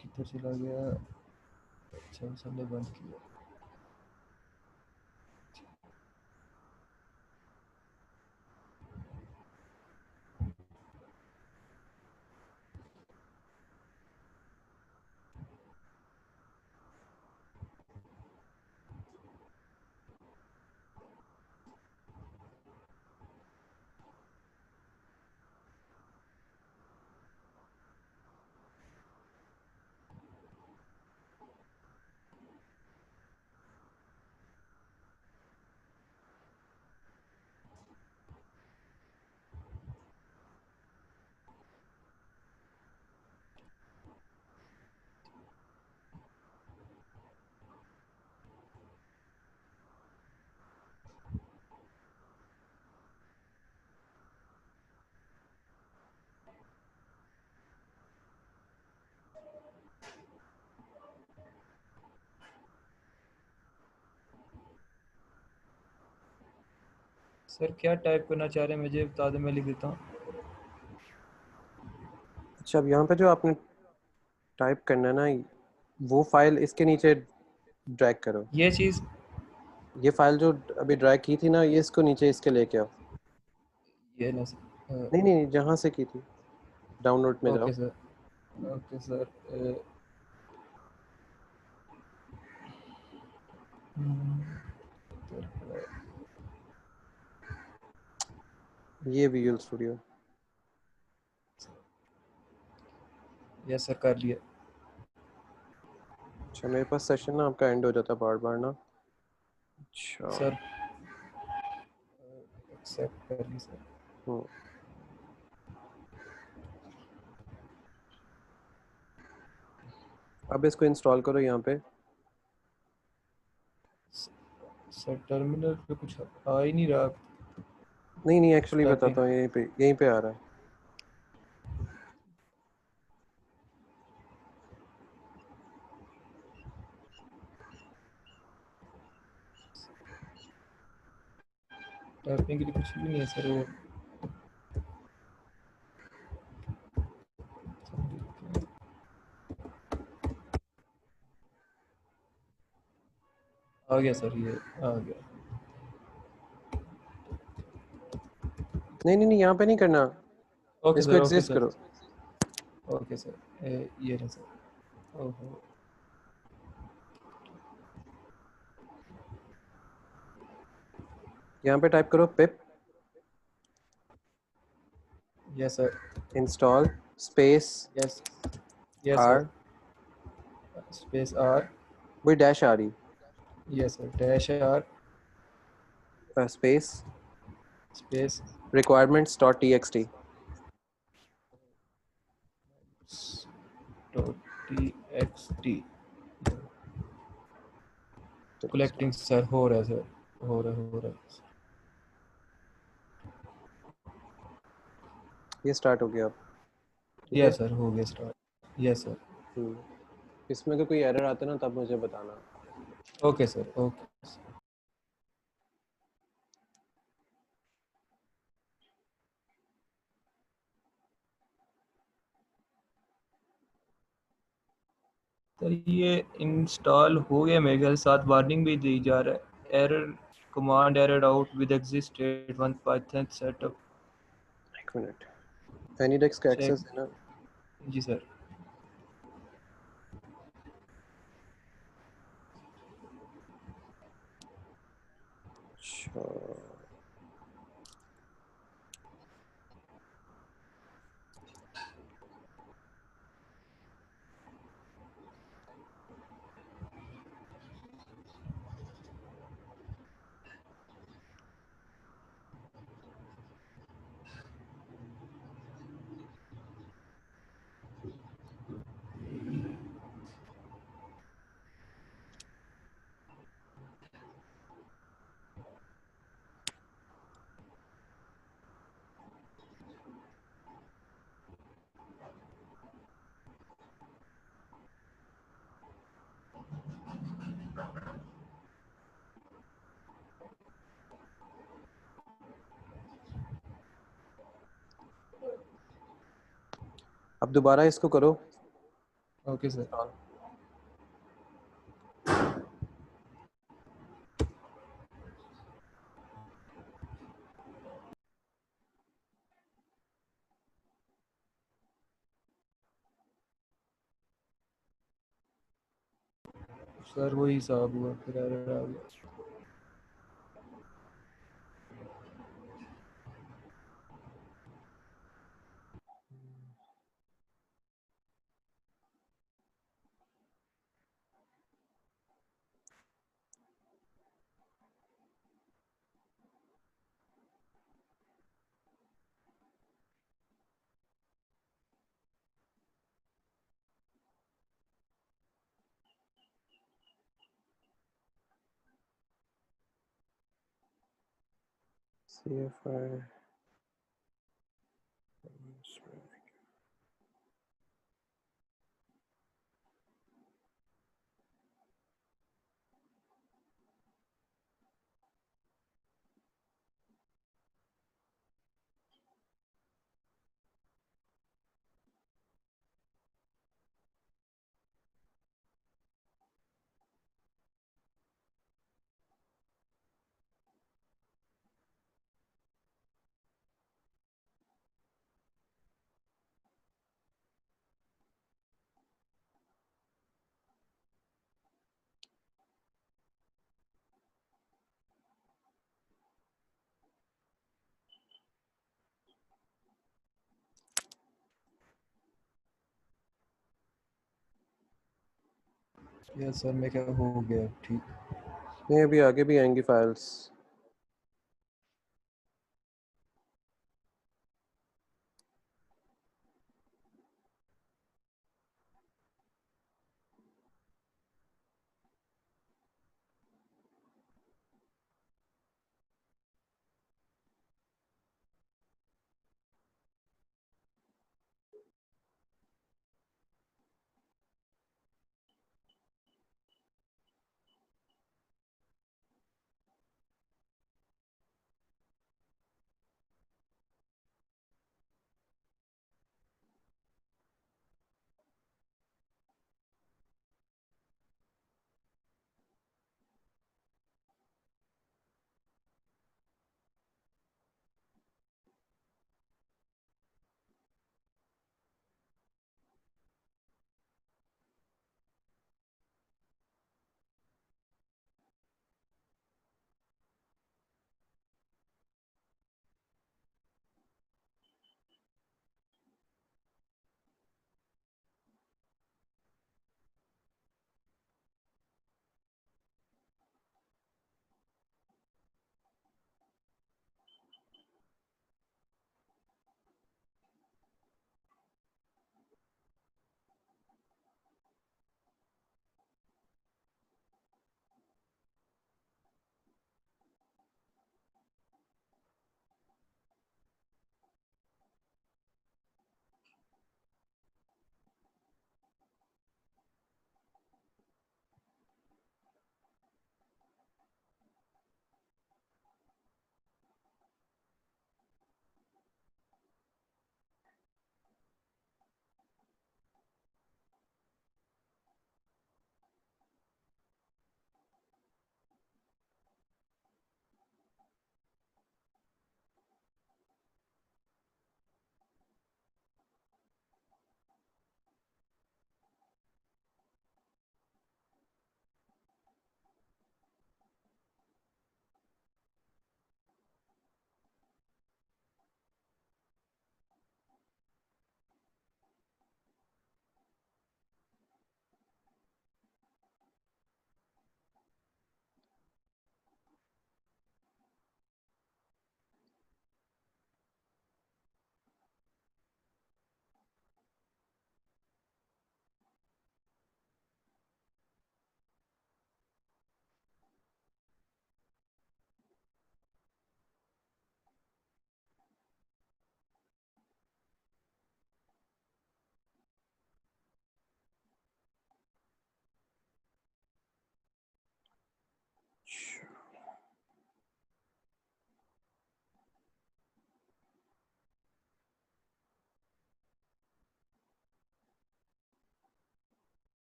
किधर चला गया? अच्छा सबने बंद किया। सर क्या टाइप करना चाह रहे हैं मुझे बता दें, मैं लिख देता हूँ। अच्छा, अब यहाँ पे जो आपने टाइप करना है ना, वो फाइल इसके नीचे ड्रैग करो। ये चीज़। ये फाइल जो अभी ड्रैग की थी ना, ये इसको नीचे इसके लेके आओ। ये ना सर। नहीं नहीं नहीं, जहाँ से की थी, डाउनलोड में जाओ। Okay sir. Okay sir. ये विजुअल स्टूडियो। यस सर, कर लिया। अच्छा, मेरे पास सेशन ना आपका एंड हो जाता बार बार ना। अच्छा। सर एक्सेप्ट कर ली सर। हम्म, अब इसको इंस्टॉल करो यहाँ पे। सर टर्मिनल पे कुछ आ ही नहीं रहा। नहीं नहीं, एक्चुअली टाइपिंग। बताता हूँ, यहीं पे आ रहा है। टाइपिंग के लिए कुछ भी नहीं है सर वो। आ गया सर, ये आ गया। नहीं नहीं नहीं, यहाँ पे नहीं करना, ओके इसको सर, ओके एग्जिस्ट सर। करो। Okay sir. ये रहा सर। ओहो। यहाँ पे टाइप करो pip yes sir. Install space yes. Yes R, sir. Space R. वही डैश आ रही, yes sir, dash R. Space space requirements dot T X T. Dot T X T. Collecting sir, हो रहा है सर, हो रहा है। ये स्टार्ट हो गया अब। ठीक है। यस सर, हो गया स्टार्ट। Yes sir. इसमें अगर कोई एरर आता है ना, तब मुझे बताना। Okay sir, okay. सर ये इंस्टॉल हो गया मेरे ख्याल, साथ वार्निंग भी दी जा रहा है, error command error out with exist state one Python setup. एक मिनट, एनीडेक्स का चेक। एक्सेस है ना। जी सर। अच्छा, अब दोबारा इसको करो ओके सर। इंस्टॉल। सर वही हिसाब हुआ, फिर एरर आ गया। CFI यस सर, मैं क्या हो गया ठीक। नहीं अभी आगे भी आएंगी फाइल्स।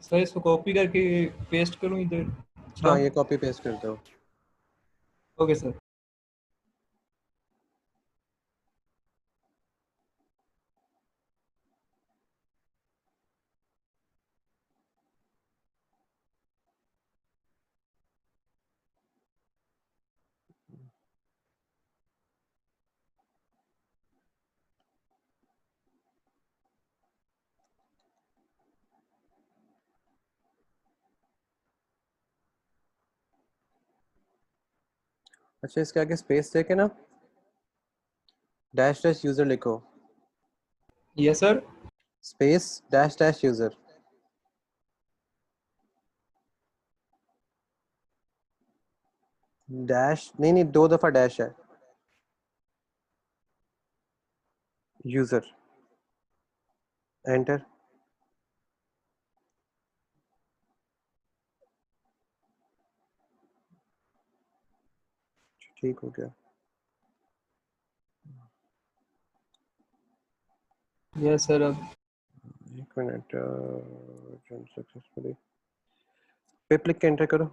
सर इसको कॉपी करके पेस्ट करूँ इधर? हाँ, अच्छा, ये कॉपी पेस्ट कर दो। Okay sir. अच्छा, इसके आगे स्पेस देके ना डैश डैश यूजर लिखो। Yes sir. Space dash dash user. Dash नहीं नहीं, 2 दफा डैश है। यूजर। एंटर। ठीक हो गया। Yes sir. अब 1 मिनट। सक्सेसफुली पे क्लिक के एंटर करो।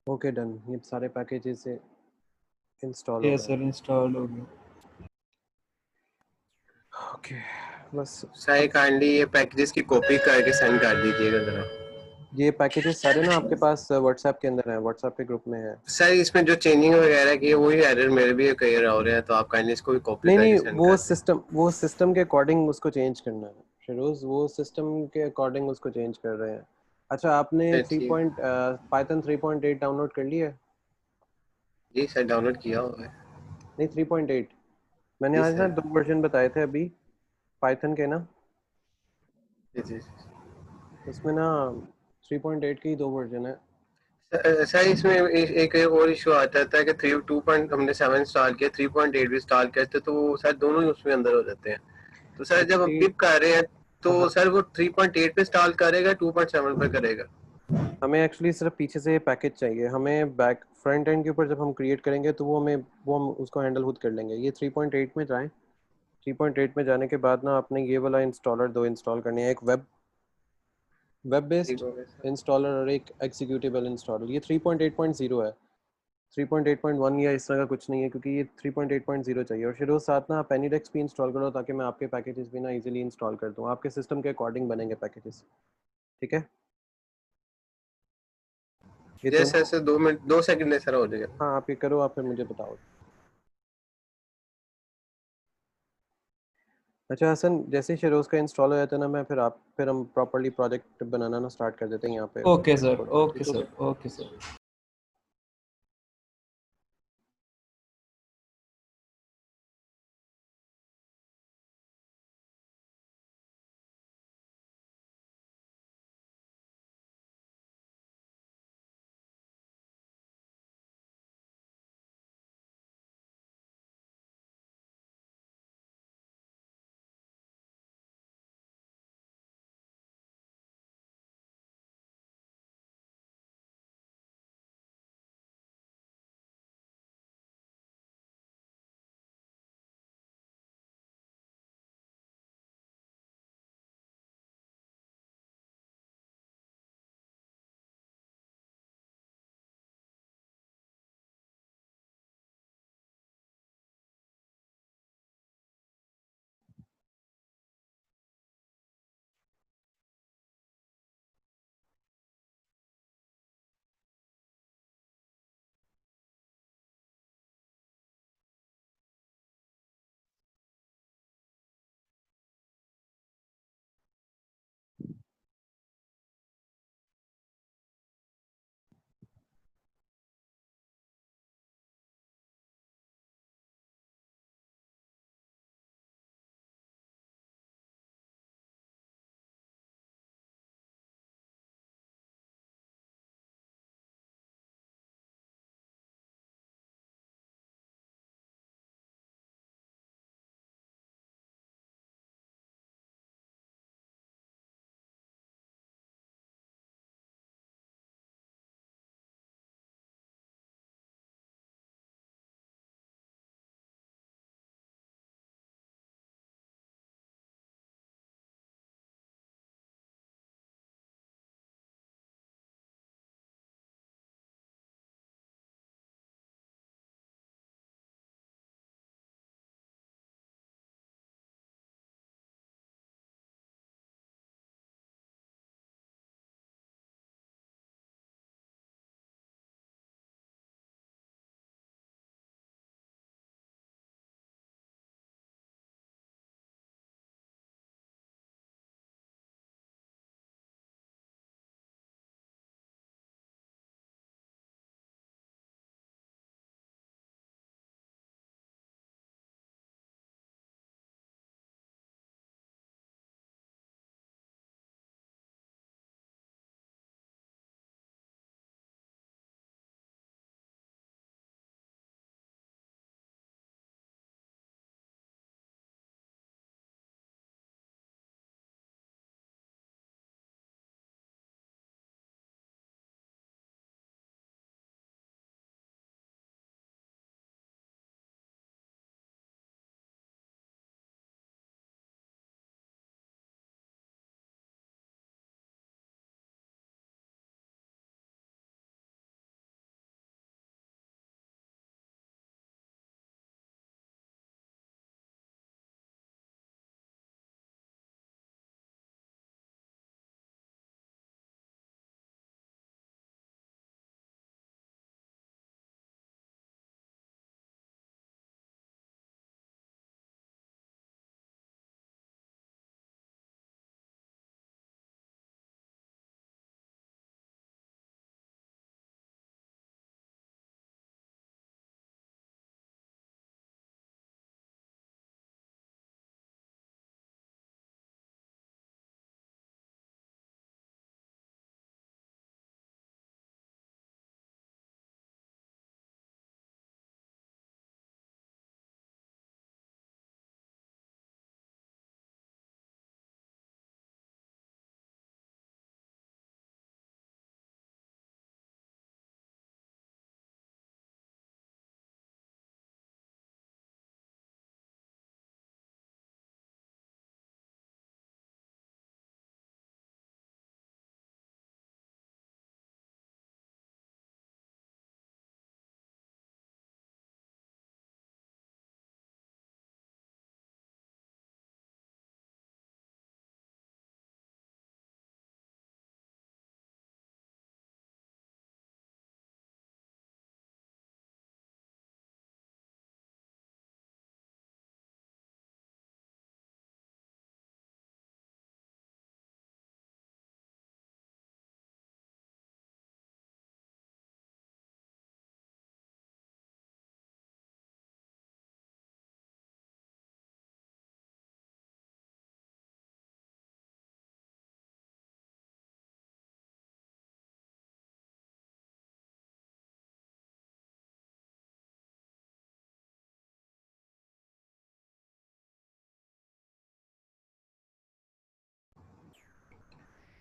ओके डन, ये सारे पैकेजेस से इंस्टॉल हो ये गए। सर इंस्टॉल हो गया। ओके बस सर अब काइंडली ये पैकेजेस की कॉपी करके सेंड कर दीजिएगा जरा। ये पैकेजेस सारे ना आपके पास व्हाट्सएप के अंदर है, व्हाट्सएप के ग्रुप में है। सर इसमें जो चेंजिंग वगैरह की है वही एरर मेरे भी कई हो रहे हैं, तो आप काइंडली इसको भी कॉपी नहीं नहीं, करके सेंड कर दें। वो सिस्टम के अकॉर्डिंग उसको चेंज करना है फिरोज, वो सिस्टम के अकॉर्डिंग उसको चेंज कर रहे हैं। अच्छा आपने ठीक। पाइथन 3.8 डाउनलोड कर लिया है? जी सर डाउनलोड किया हुआ है। नहीं 3.8, मैंने जी आज ना सर। 2 वर्जन बताए थे अभी पाइथन के ना, जी जी। उसमें ना 3.8 के ही 2 वर्जन है। सर इसमें एक और इशू आता था कि 3 2 हमने 7 इंस्टॉल किया, 3.8 भी इंस्टॉल करते तो वो सर दोनों ही उसमें अंदर हो जाते हैं। तो सर जब हम एक्चुअली पिप कर रहे हैं तो हाँ, सर वो 3.8 पे इंस्टॉल करेगा 2.7 पे करेगा? हमें एक्चुअली सिर्फ पीछे से पैकेज चाहिए, हमें बैक फ्रंट एंड के ऊपर जब हम क्रिएट करेंगे तो वो हम उसको हैंडल खुद कर लेंगे। ये 3.8 में जाएं, 3.8 में जाने के बाद ना आपने ये वाला इंस्टॉलर 2 इंस्टॉल करने हैं, एक वेब ठीक बेस्ड हो गया सर। इंस्टॉलर और एक एग्जीक्यूटेबल इंस्टॉलर। ये 3.8.0 है, 3.8.1 या इस तरह का कुछ नहीं है, क्योंकि ये 3.8.0 चाहिए। और फिर उस साथ ना आप एनीडेक्स भी इंस्टॉल करो ताकि मैं आपके पैकेजेस भी ना इजीली इंस्टॉल कर दूँ, आपके सिस्टम के अकॉर्डिंग बनेंगे पैकेजेस। ठीक है, ये जैसे दोनों। सर 2 मिनट 2 सेकंड है सर, हो जाएगा। हाँ आप ये करो, आप फिर मुझे बताओ। अच्छा हसन, जैसे ही शेरोज़ का इंस्टॉल हो जाता है ना, मैं फिर हम प्रॉपरली प्रोजेक्ट बनाना ना स्टार्ट कर देते हैं यहाँ पे ओके सर, कोड पे, ओके ठीक हो सर, गया? Okay sir.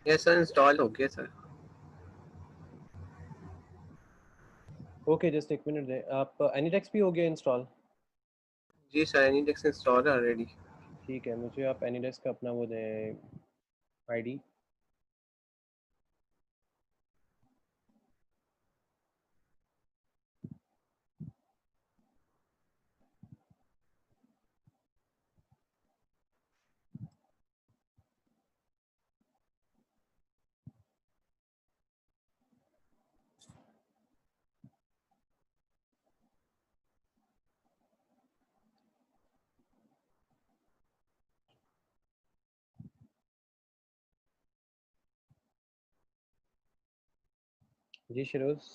Yes sir, install हो गया सर। ओके जस्ट एक मिनट दें आप। एनीटेक्स भी हो गया इंस्टॉल? जी सर, एनीडेक्स इंस्टॉल है ऑलरेडी। ठीक है, मुझे आप एनीडेक्स का अपना वो दें आईडी। जी शिरोज।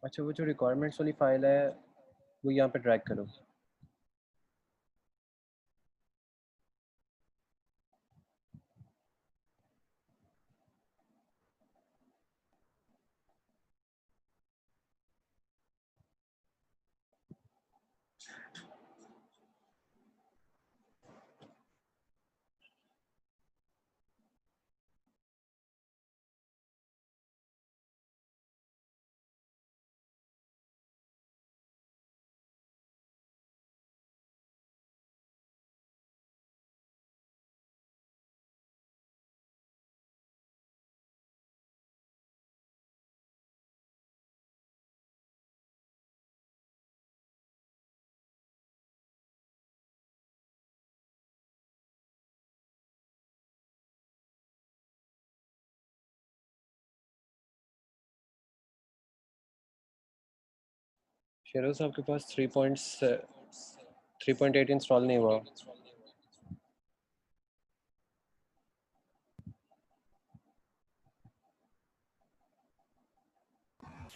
अच्छा वो जो रिक्वायरमेंट्स वाली फाइल है वो यहाँ पे ड्रैग करो। शेरोज साहब के पास 3.8 इंस्टॉल नहीं हुआ।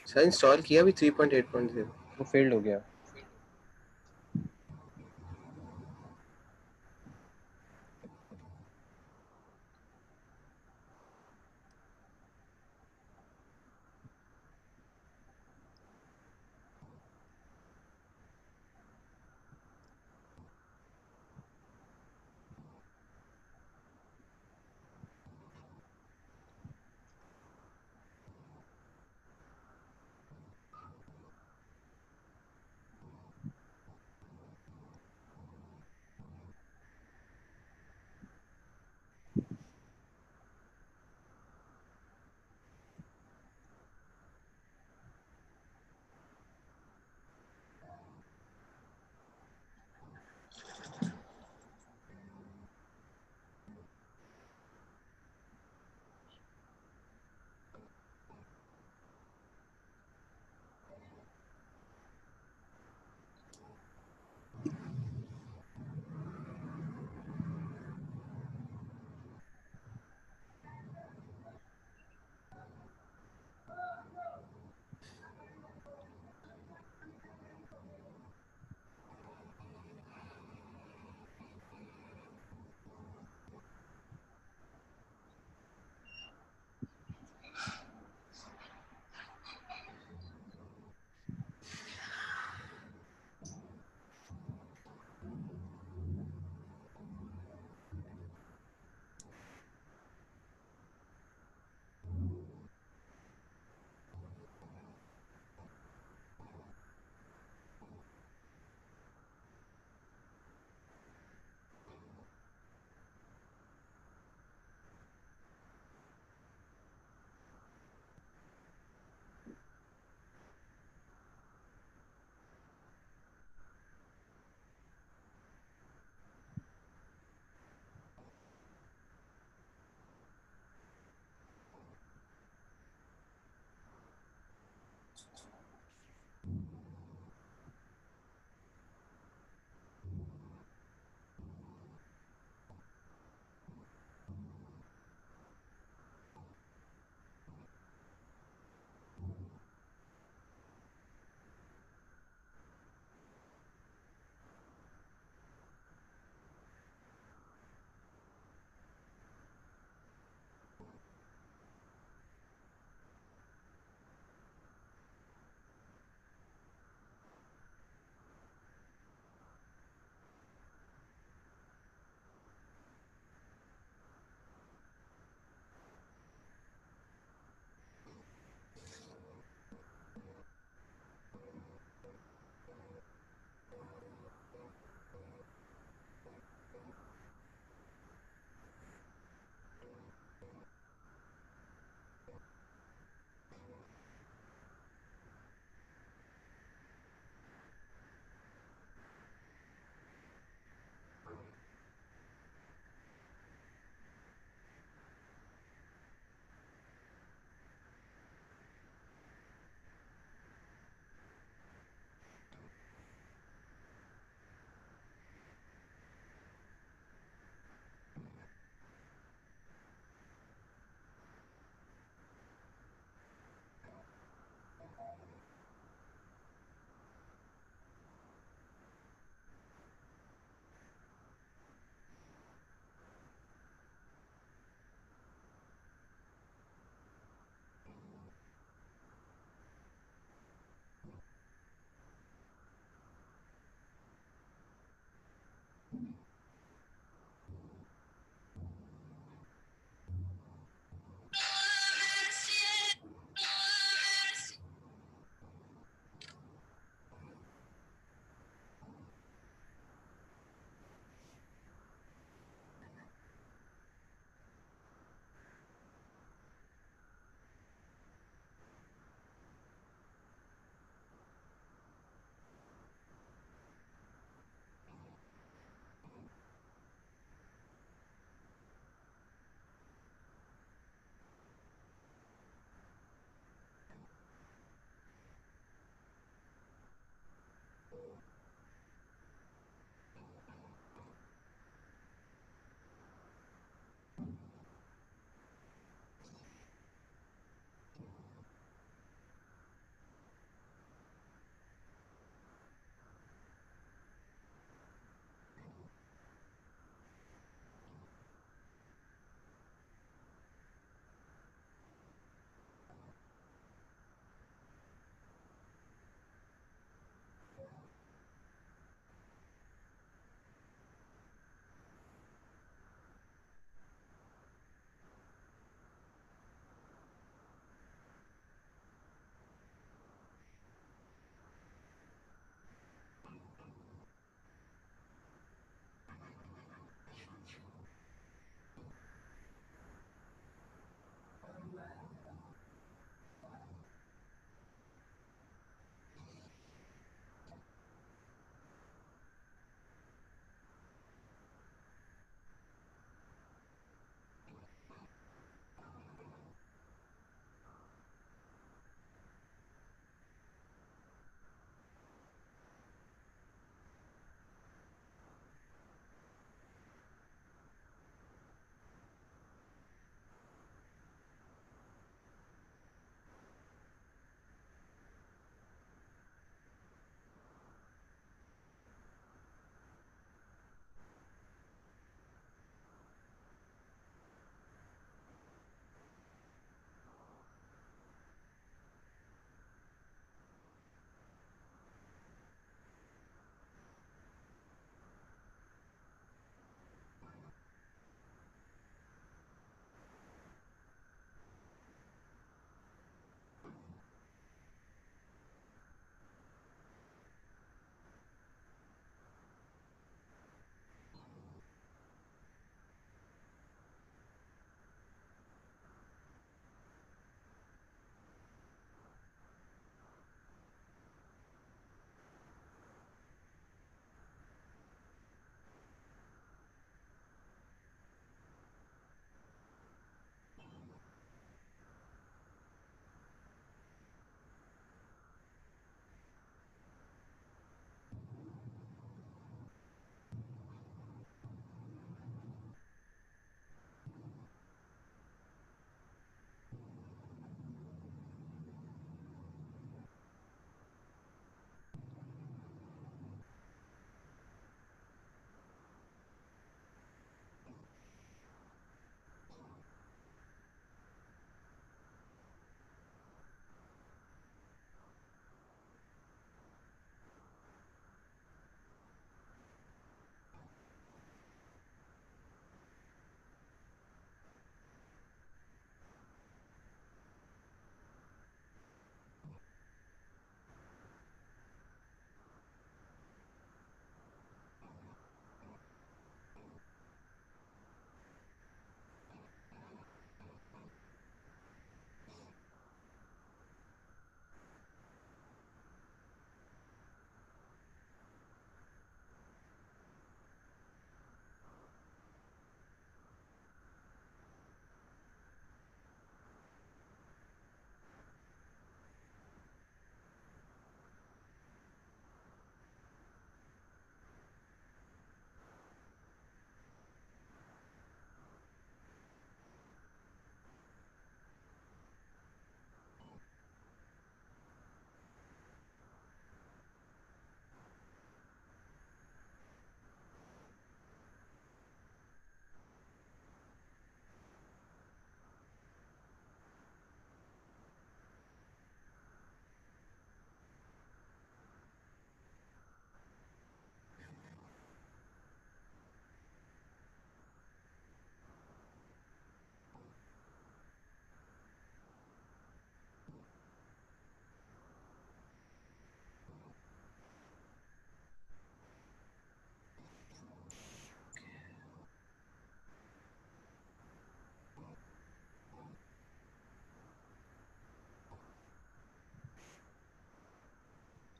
सर इंस्टॉल किया भी 3.8.0। वो फेल्ड हो गया।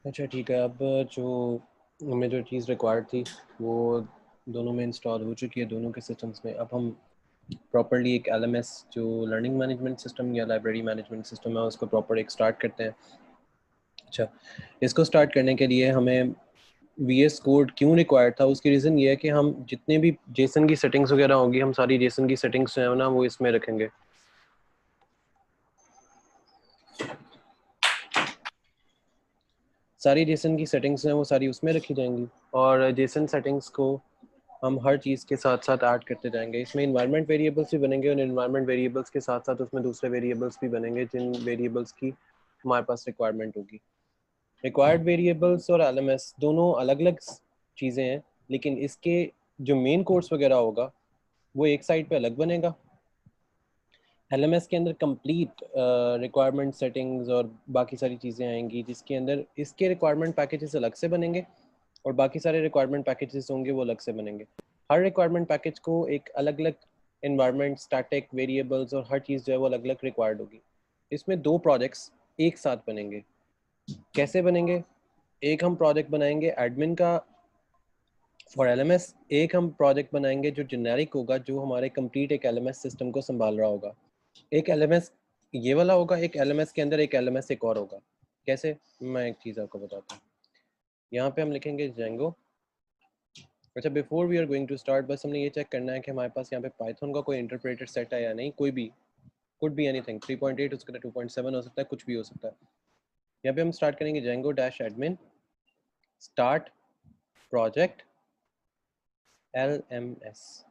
अच्छा ठीक है, अब जो हमें जो चीज़ रिक्वायर्ड थी वो दोनों में इंस्टॉल हो चुकी है, दोनों के सिस्टम्स में। अब हम प्रॉपरली एक LMS जो लर्निंग मैनेजमेंट सिस्टम या लाइब्रेरी मैनेजमेंट सिस्टम है उसको प्रॉपर एक स्टार्ट करते हैं। अच्छा, इसको स्टार्ट करने के लिए हमें VS कोड क्यों रिक्वायर्ड था, उसकी रीज़न ये है कि हम जितने भी जेसन की सेटिंग्स वगैरह होगी, हम सारी जेसन की सेटिंग्स जो है ना वो इसमें रखेंगे। सारी जेसन की सेटिंग्स हैं वो सारी उसमें रखी जाएंगी, और जेसन सेटिंग्स को हम हर चीज़ के साथ साथ ऐड करते जाएंगे। इसमें इन्वायरमेंट वेरिएबल्स भी बनेंगे, और इन्वायरमेंट वेरिएबल्स के साथ साथ उसमें दूसरे वेरिएबल्स भी बनेंगे जिन वेरिएबल्स की हमारे पास रिक्वायरमेंट होगी। रिक्वायर्ड वेरिएबल्स और LMS दोनों अलग अलग चीज़ें हैं, लेकिन इसके जो मेन कोर्स वगैरह होगा वो एक साइड पे अलग बनेगा। LMS के अंदर कंप्लीट रिक्वायरमेंट सेटिंग्स और बाकी सारी चीज़ें आएंगी, जिसके अंदर इसके रिक्वायरमेंट पैकेजेस अलग से बनेंगे और बाकी सारे रिक्वायरमेंट पैकेजेस होंगे वो अलग से बनेंगे। हर रिक्वायरमेंट पैकेज को एक अलग अलग इन्वायरमेंट, स्टैटिक, वेरिएबल्स और हर चीज़ जो है वो अलग अलग रिक्वायर्ड होगी। इसमें दो प्रोजेक्ट्स एक साथ बनेंगे। कैसे बनेंगे? एक हम प्रोजेक्ट बनाएंगे एडमिन का फॉर LMS, एक हम प्रोजेक्ट बनाएंगे जो जेनेरिक होगा, जो हमारे कंप्लीट एक LMS सिस्टम को संभाल रहा होगा। एक LMS ये वाला होगा, एक LMS के अंदर एक LMS एक और होगा। कैसे? मैं एक चीज़ आपको बताता हूँ। यहाँ पे हम लिखेंगे जेंगो। अच्छा, before we are going to start, बस हमने ये चेक करना है कि हमारे पास यहाँ पे पाइथन का कोई इंटरप्रेटर सेट है या नहीं। कोई भी, कुड बी एनीथिंग, 3.8 हो सकता है, 2.7 हो सकता है, कुछ भी हो सकता है। यहाँ पे हम स्टार्ट करेंगे Django dash admin start project LMS।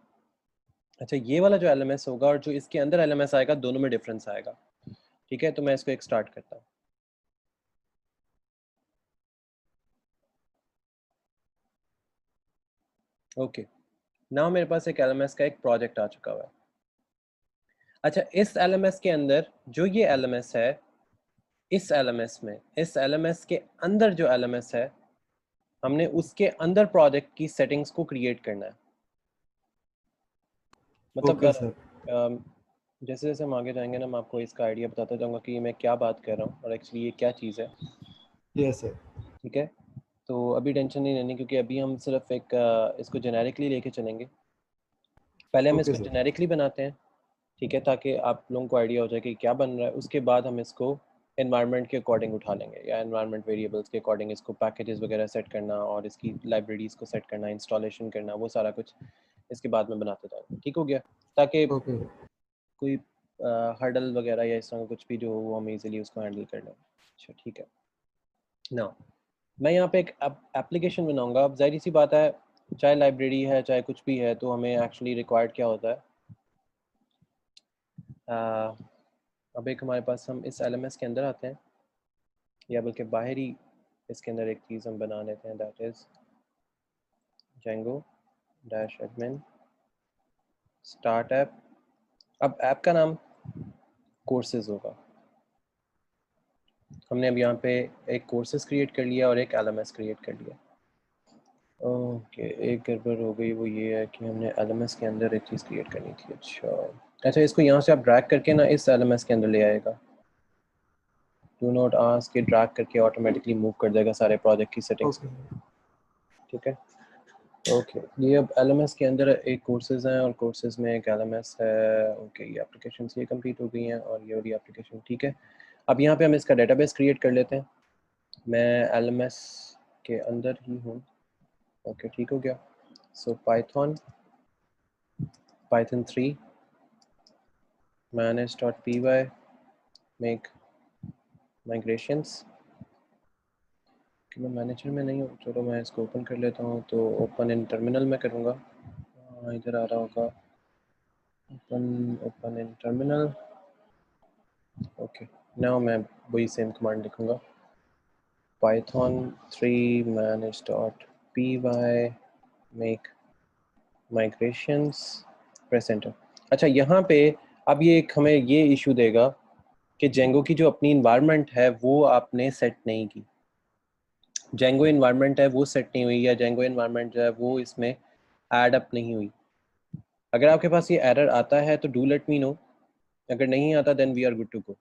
अच्छा, ये वाला जो LMS होगा और जो इसके अंदर LMS आएगा, दोनों में डिफरेंस आएगा। ठीक है, तो मैं इसको एक स्टार्ट करता हूँ। ओके, नाउ मेरे पास एक LMS का एक प्रोजेक्ट आ चुका हुआ है। अच्छा, इस LMS के अंदर जो ये LMS है, इस LMS के अंदर जो LMS है, हमने उसके अंदर प्रोजेक्ट की सेटिंग्स को क्रिएट करना है। मतलब ओके सर। जैसे जैसे हम आगे जाएंगे ना, मैं आपको इसका आइडिया बताता जाऊंगा कि मैं क्या बात कर रहा हूँ और एक्चुअली ये क्या चीज़ है। Yes sir. ठीक है, तो अभी टेंशन नहीं लेनी, क्योंकि अभी हम सिर्फ एक इसको जेनेरिकली लेके चलेंगे। पहले हम ओके इसको सर। जेनेरिकली बनाते हैं, ठीक है, ताकि आप लोगों को आइडिया हो जाए कि क्या बन रहा है। उसके बाद हम इसको एनवायरनमेंट के अकॉर्डिंग उठा लेंगे, या एनवायरनमेंट वेरिएबल्स के अकॉर्डिंग इसको पैकेजेस वगैरह सेट करना और इसकी लाइब्रेरीज को सेट करना, इंस्टॉलेशन करना, वो सारा कुछ इसके बाद में बनाते जाएंगे। ठीक हो गया, ताकि ओके। कोई हर्डल वगैरह या इस तरह का कुछ भी जो हो वो हम इजीली उसको हैंडल कर लें। अच्छा ठीक है, ना मैं यहाँ पे एक एप्लीकेशन बनाऊंगा। अब जाहिर सी बात है, चाहे लाइब्रेरी है चाहे कुछ भी है, तो हमें एक्चुअली रिक्वायर्ड क्या होता है। अब एक हमारे पास, हम इस LMS के अंदर आते हैं, या बल्कि बाहर ही इसके अंदर एक चीज़ हम बना लेते हैं, that is Django dash admin start app. अब ऐप का नाम कोर्सेज होगा। हमने अब यहाँ पे एक कोर्सेज क्रिएट कर लिया और एक LMS क्रिएट कर लिया। ओके, एक गड़बड़ हो गई, वो ये है कि हमने LMS के अंदर एक चीज़ क्रिएट करनी थी। अच्छा, इसको यहाँ से आप ड्रैग करके ना इस LMS के अंदर ले आएगा। डू नॉट आस्क, के ड्रैग करके ऑटोमेटिकली मूव कर देगा सारे प्रोजेक्ट की सेटिंग्स ओके। में। ठीक है, ओके, ये अब LMS के अंदर एक कोर्सेज हैं और कोर्सेज में एक LMS है। ओके, ये एप्लीकेशन ये कंप्लीट हो गई हैं और ये वाली एप्लीकेशन। ठीक है, अब यहाँ पे हम इसका डेटाबेस क्रिएट कर लेते हैं। मैं LMS के अंदर ही हूँ। ओके, ठीक हो गया। सो पाइथन 3 manage.py make migrations। कि मैं मैनेजर में नहीं हूँ, चलो मैं इसको ओपन कर लेता हूँ। तो ओपन इन टर्मिनल में करूँगा, इधर आ रहा होगा, open in terminal. Okay, now मैं वही सेम कमांड लिखूँगा, python 3 manage.py make migrations, press enter. अच्छा, यहाँ पे अब ये एक हमें ये इशू देगा कि जेंगो की जो अपनी इन्वायरमेंट है वो आपने सेट नहीं की। जेंगो इन्वायरमेंट है वो सेट नहीं हुई, या जेंगो इन्वायरमेंट जो है वो इसमें ऐड अप नहीं हुई। अगर आपके पास ये एरर आता है तो डू लेट मी नो, अगर नहीं आता then we are good to go.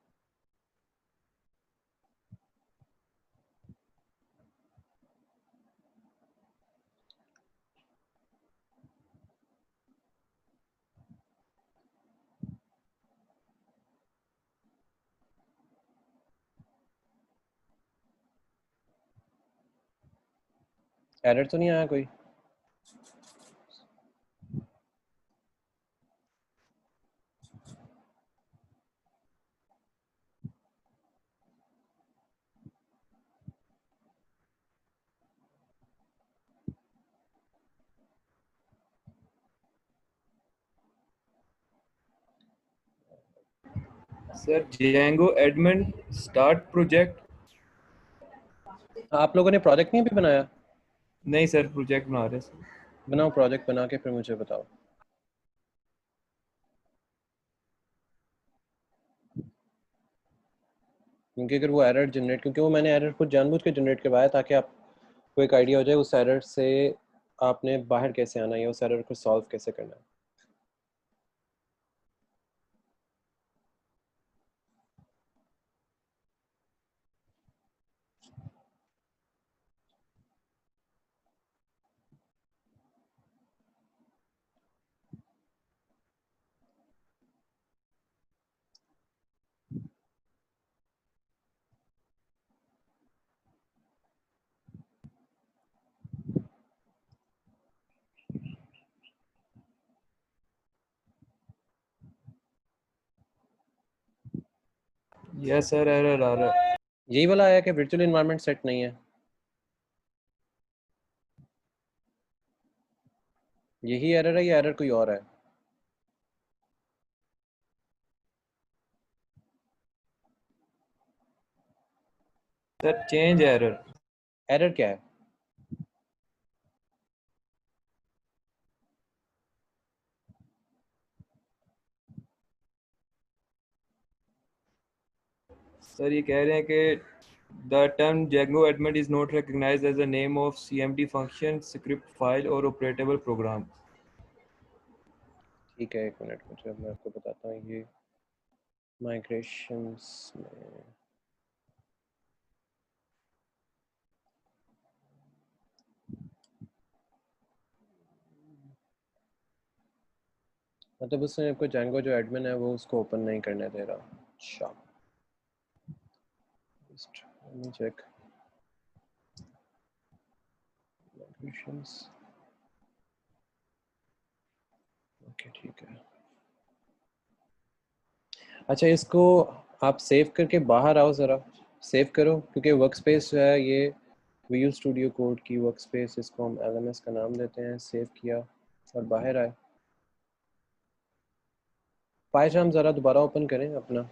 Error तो नहीं आया कोई? Sir Django admin start project। आप लोगों ने प्रोजेक्ट नहीं भी बनाया? नहीं सर, प्रोजेक्ट बना रहे सर। बनाओ प्रोजेक्ट, बना के फिर मुझे बताओ। क्योंकि अगर वो एरर जनरेट, क्योंकि वो मैंने एरर खुद जानबूझ के जनरेट करवाया ताकि आपको एक आइडिया हो जाए उस एरर से आपने बाहर कैसे आना है, उस एरर को सॉल्व कैसे करना है। यस सर, एरर आ रहा है। यही वाला आया कि वर्चुअल इन्वायरमेंट सेट नहीं है? यही एरर है या एरर कोई और है? Sir change error. एरर क्या है? सर ये कह रहे हैं कि the term Django admin is not recognized as the name of CMD function, script file or operable program। ठीक है, एक मिनट, मुझे मैं आपको बताता हूँ। ये माइग्रेशंस में मतलब उसने आपको Django जो एडमिन है वो उसको ओपन नहीं करने दे रहा। अच्छा, let me check migrations। Okay ठीक है। अच्छा, इसको आप सेव करके बाहर आओ ज़रा, सेव करो, क्योंकि वर्क स्पेस जो है ये विजुअल स्टूडियो कोड की वर्क स्पेस, इसको हम LMS का नाम देते हैं। सेव किया और बाहर आए। पाइथन ज़रा दोबारा ओपन करें अपना।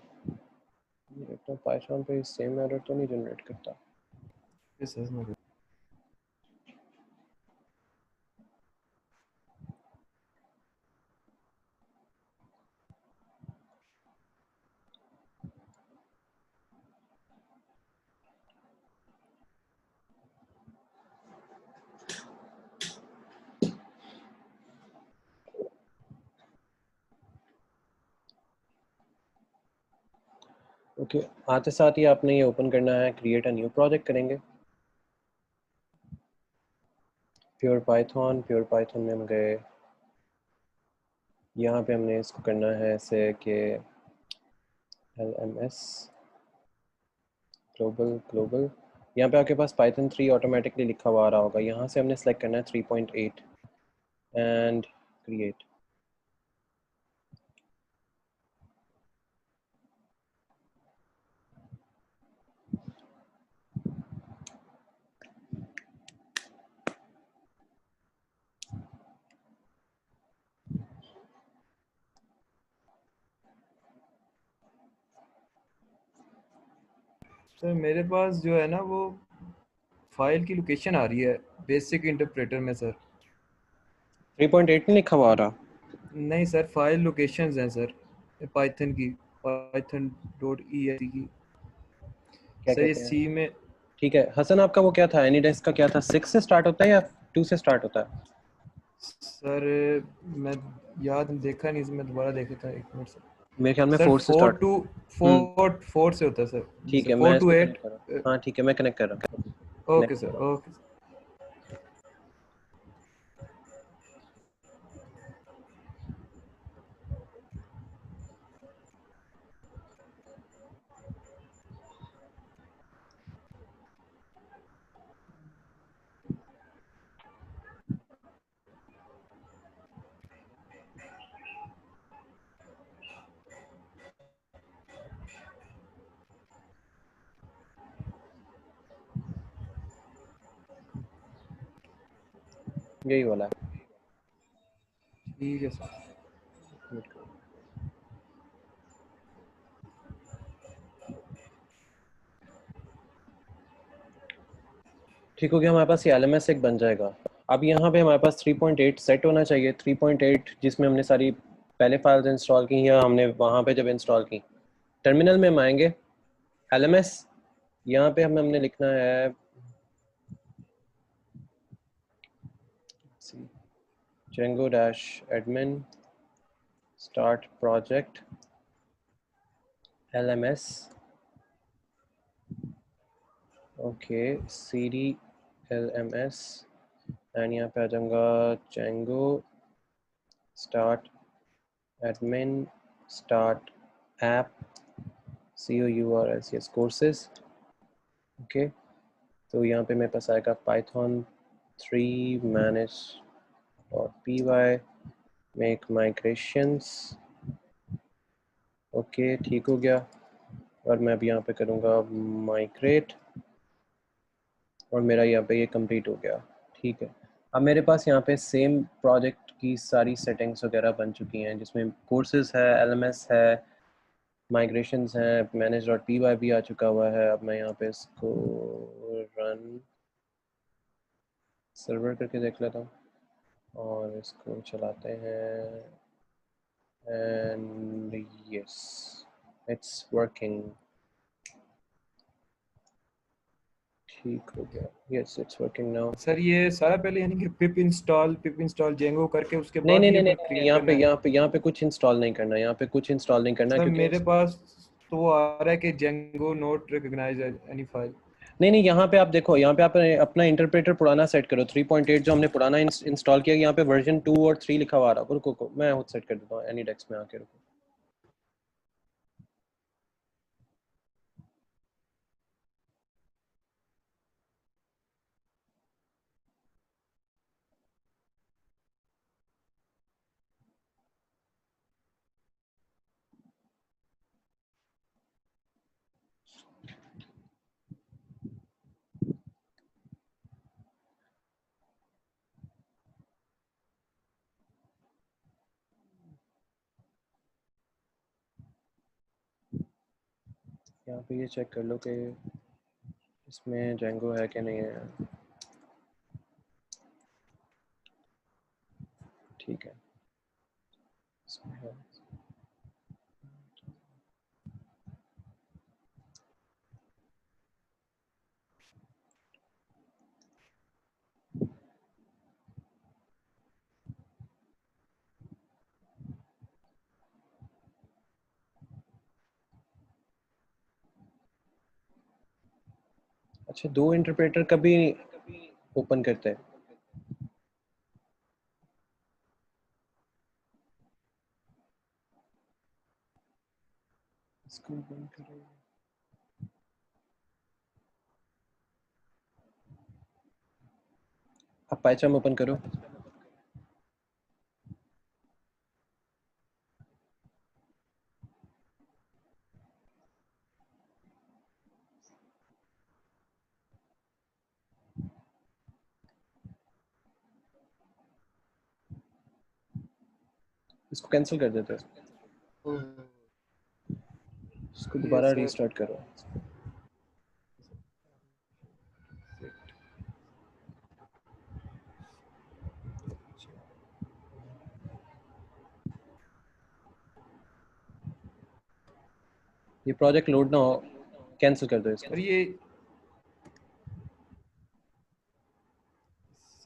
देखता हूँ पाइथन पे सेम एरर तो नहीं जनरेट करता। Yes, sir। ओके, आते साथ ही आपने ये ओपन करना है, क्रिएट अ न्यू प्रोजेक्ट करेंगे। प्योर पाइथन में हम गए, यहाँ पे हमने इसको करना है ऐसे कि LMS ग्लोबल। यहाँ पे आपके पास पाइथन 3 ऑटोमेटिकली लिखा हुआ आ रहा होगा, यहाँ से हमने सेलेक्ट करना है 3.8 एंड क्रिएट। सर मेरे पास जो है ना वो फाइल की लोकेशन आ रही है बेसिक इंटरप्रेटर में सर। 3.8 नहीं लिखा हुआ आ रहा? नहीं सर, फाइल लोकेशंस हैं सर पाइथन की, पाइथन डॉट ई की। क्या सर ये कहते हैं? सी में। ठीक है हसन, आपका वो क्या था, एनीडेस्क का क्या था? 6 से स्टार्ट होता है या 2 से स्टार्ट होता है? सर मैं याद देखा नहीं, मैं दोबारा देखा था, एक मिनट सर। मेरे ख्याल में सर 4 से स्टार्ट। हम्म, फोर से होता है सर। जी ठीक सर, है, मैं 4 to 8। इसको कनेक्ट कर रहा हूँ। हाँ ठीक है, मैं कनेक्ट कर रहा हूँ। ओके कनेक्ट कर सर, रहा हूँ। ओके। यही वाला है। ठीक है सर। ठीक हो गया, हमारे पास ये LMS एक बन जाएगा। अब यहाँ पे हमारे पास 3.8 सेट होना चाहिए। 3.8 जिसमें हमने सारी पहले फाइल्स इंस्टॉल की या हमने वहाँ पे जब इंस्टॉल की। टर्मिनल में हम आएंगे, LMS यहाँ पे हमने लिखना है Django-admin start project LMS okay cd LMS and यहाँ पे आ जाऊँगा Django start admin start app courses courses okay. तो यहाँ पे मेरे पास आएगा python 3 manage.py make migrations okay ठीक हो गया। और मैं अब यहाँ पे करूँगा माइग्रेट और मेरा यहाँ पे ये कंप्लीट हो गया। ठीक है, अब मेरे पास यहाँ पे सेम प्रोजेक्ट की सारी सेटिंग्स वगैरह बन चुकी हैं जिसमें कोर्सेज है, LMS है, माइग्रेशंस हैं, manage.py भी आ चुका हुआ है। अब मैं यहाँ पे इसको रन सर्वर करके देख लेता हूँ और इसको चलाते हैं एंड यस इट्स वर्किंग। ठीक हो गया, yes it's working now. Sir ये सारा पहले यानी कि पिप इंस्टॉल जेंगो करके उसके नहीं बाद नहीं ये नहीं फिर नहीं, क्रिएट करना है। यहाँ पे कुछ इंस्टॉल नहीं करना, यहाँ पे कुछ इंस्टॉल नहीं करना सर क्योंकि मेरे पास तो वो आ रहा है कि Django not recognise any file. नहीं, यहाँ पे आप देखो, यहाँ पे आप अपना इंटरप्रेटर पुराना सेट करो। 3.8 जो हमने पुराना इंस्टॉल किया, यहाँ पे वर्जन 2 और 3 लिखा हुआ आ रहा है। रुको मैं खुद सेट कर देता हूँ एनीडेस्क में आके। रुको यहाँ पे ये चेक कर लो कि इसमें जेंगो है कि नहीं है। ठीक है, इसमें है। अच्छा, 2 इंटरप्रेटर कभी ओपन करते हैं। इसको बंद करो। अब पाइथन ओपन करो। इसको कैंसिल कर देते हैं, इसको ये दोबारा सर रीस्टार्ट करो। ये प्रोजेक्ट लोड ना हो, कैंसिल कर दो इसको।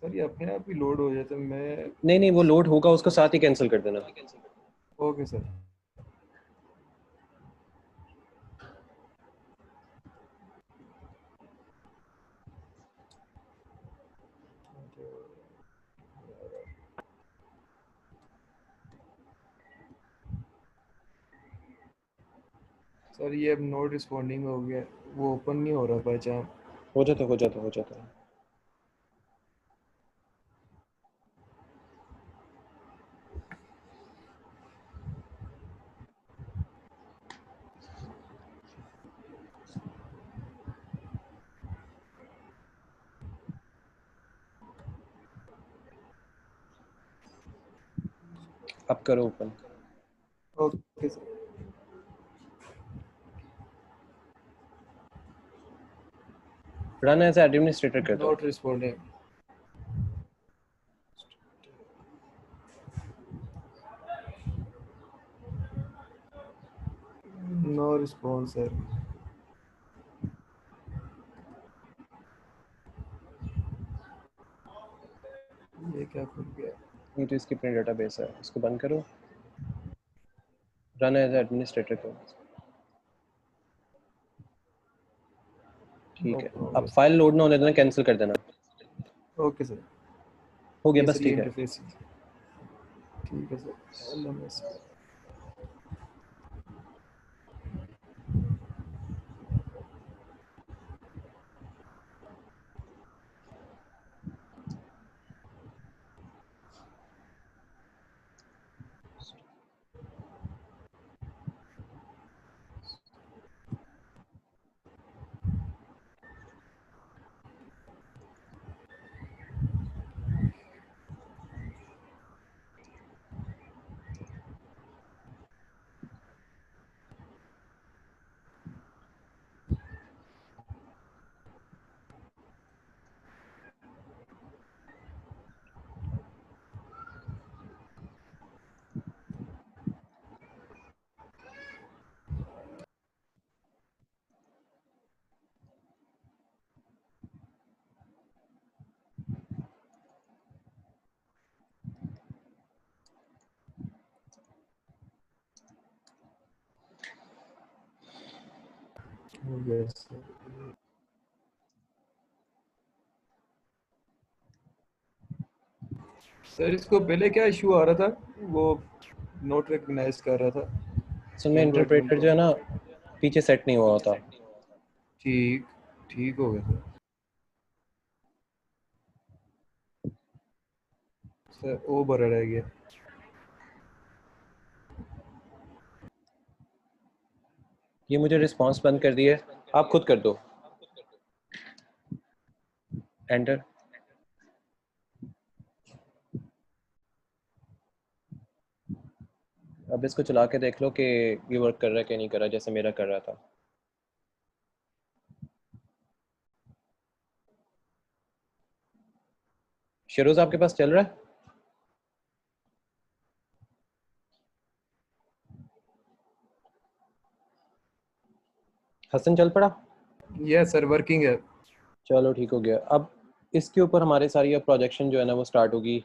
सर ये अपने आप ही लोड हो जाता है। मैं नहीं वो लोड होगा, उसको साथ ही कैंसिल कर देना। Okay sir. सर ये अब नोट रिस्पॉन्डिंग हो गया, वो ओपन नहीं हो रहा पहचान। हो जाता है। अब करो open. Okay sir. Run as administrator कर दो। Not responding. No response sir. ये क्या खुल गया? ये तो इसकी प्रिंट डेटाबेस है, इसको बंद करो, रन एज एडमिनिस्ट्रेटर करो। ठीक है, अब फाइल लोड ना होने देना, कैंसिल कर देना। Okay sir. हो गया ये बस, सर ये ठीक है। इंटरफेस ठीक है सर। LMS हो गया सर। सर इसको पहले क्या इशू आ रहा था? वो नोट रिकग्नाइज कर रहा था असल में एडवर्टाइजमेंट इंटरप्रेटर को। जो है ना पीछे सेट नहीं हुआ होता। ठीक ठीक हो गया सर। ओ भरा रह गया। ये मुझे रिस्पांस बंद कर दिए, आप खुद कर दो, एंटर। अब इसको चला के देख लो कि ये वर्क कर रहा है कि नहीं कर रहा, जैसे मेरा कर रहा था। शेरोज आपके पास चल रहा है? हसन चल पड़ा? यस सर वर्किंग है। चलो ठीक हो गया। अब इसके ऊपर हमारे सारी अब प्रोजेक्शन जो है ना वो स्टार्ट होगी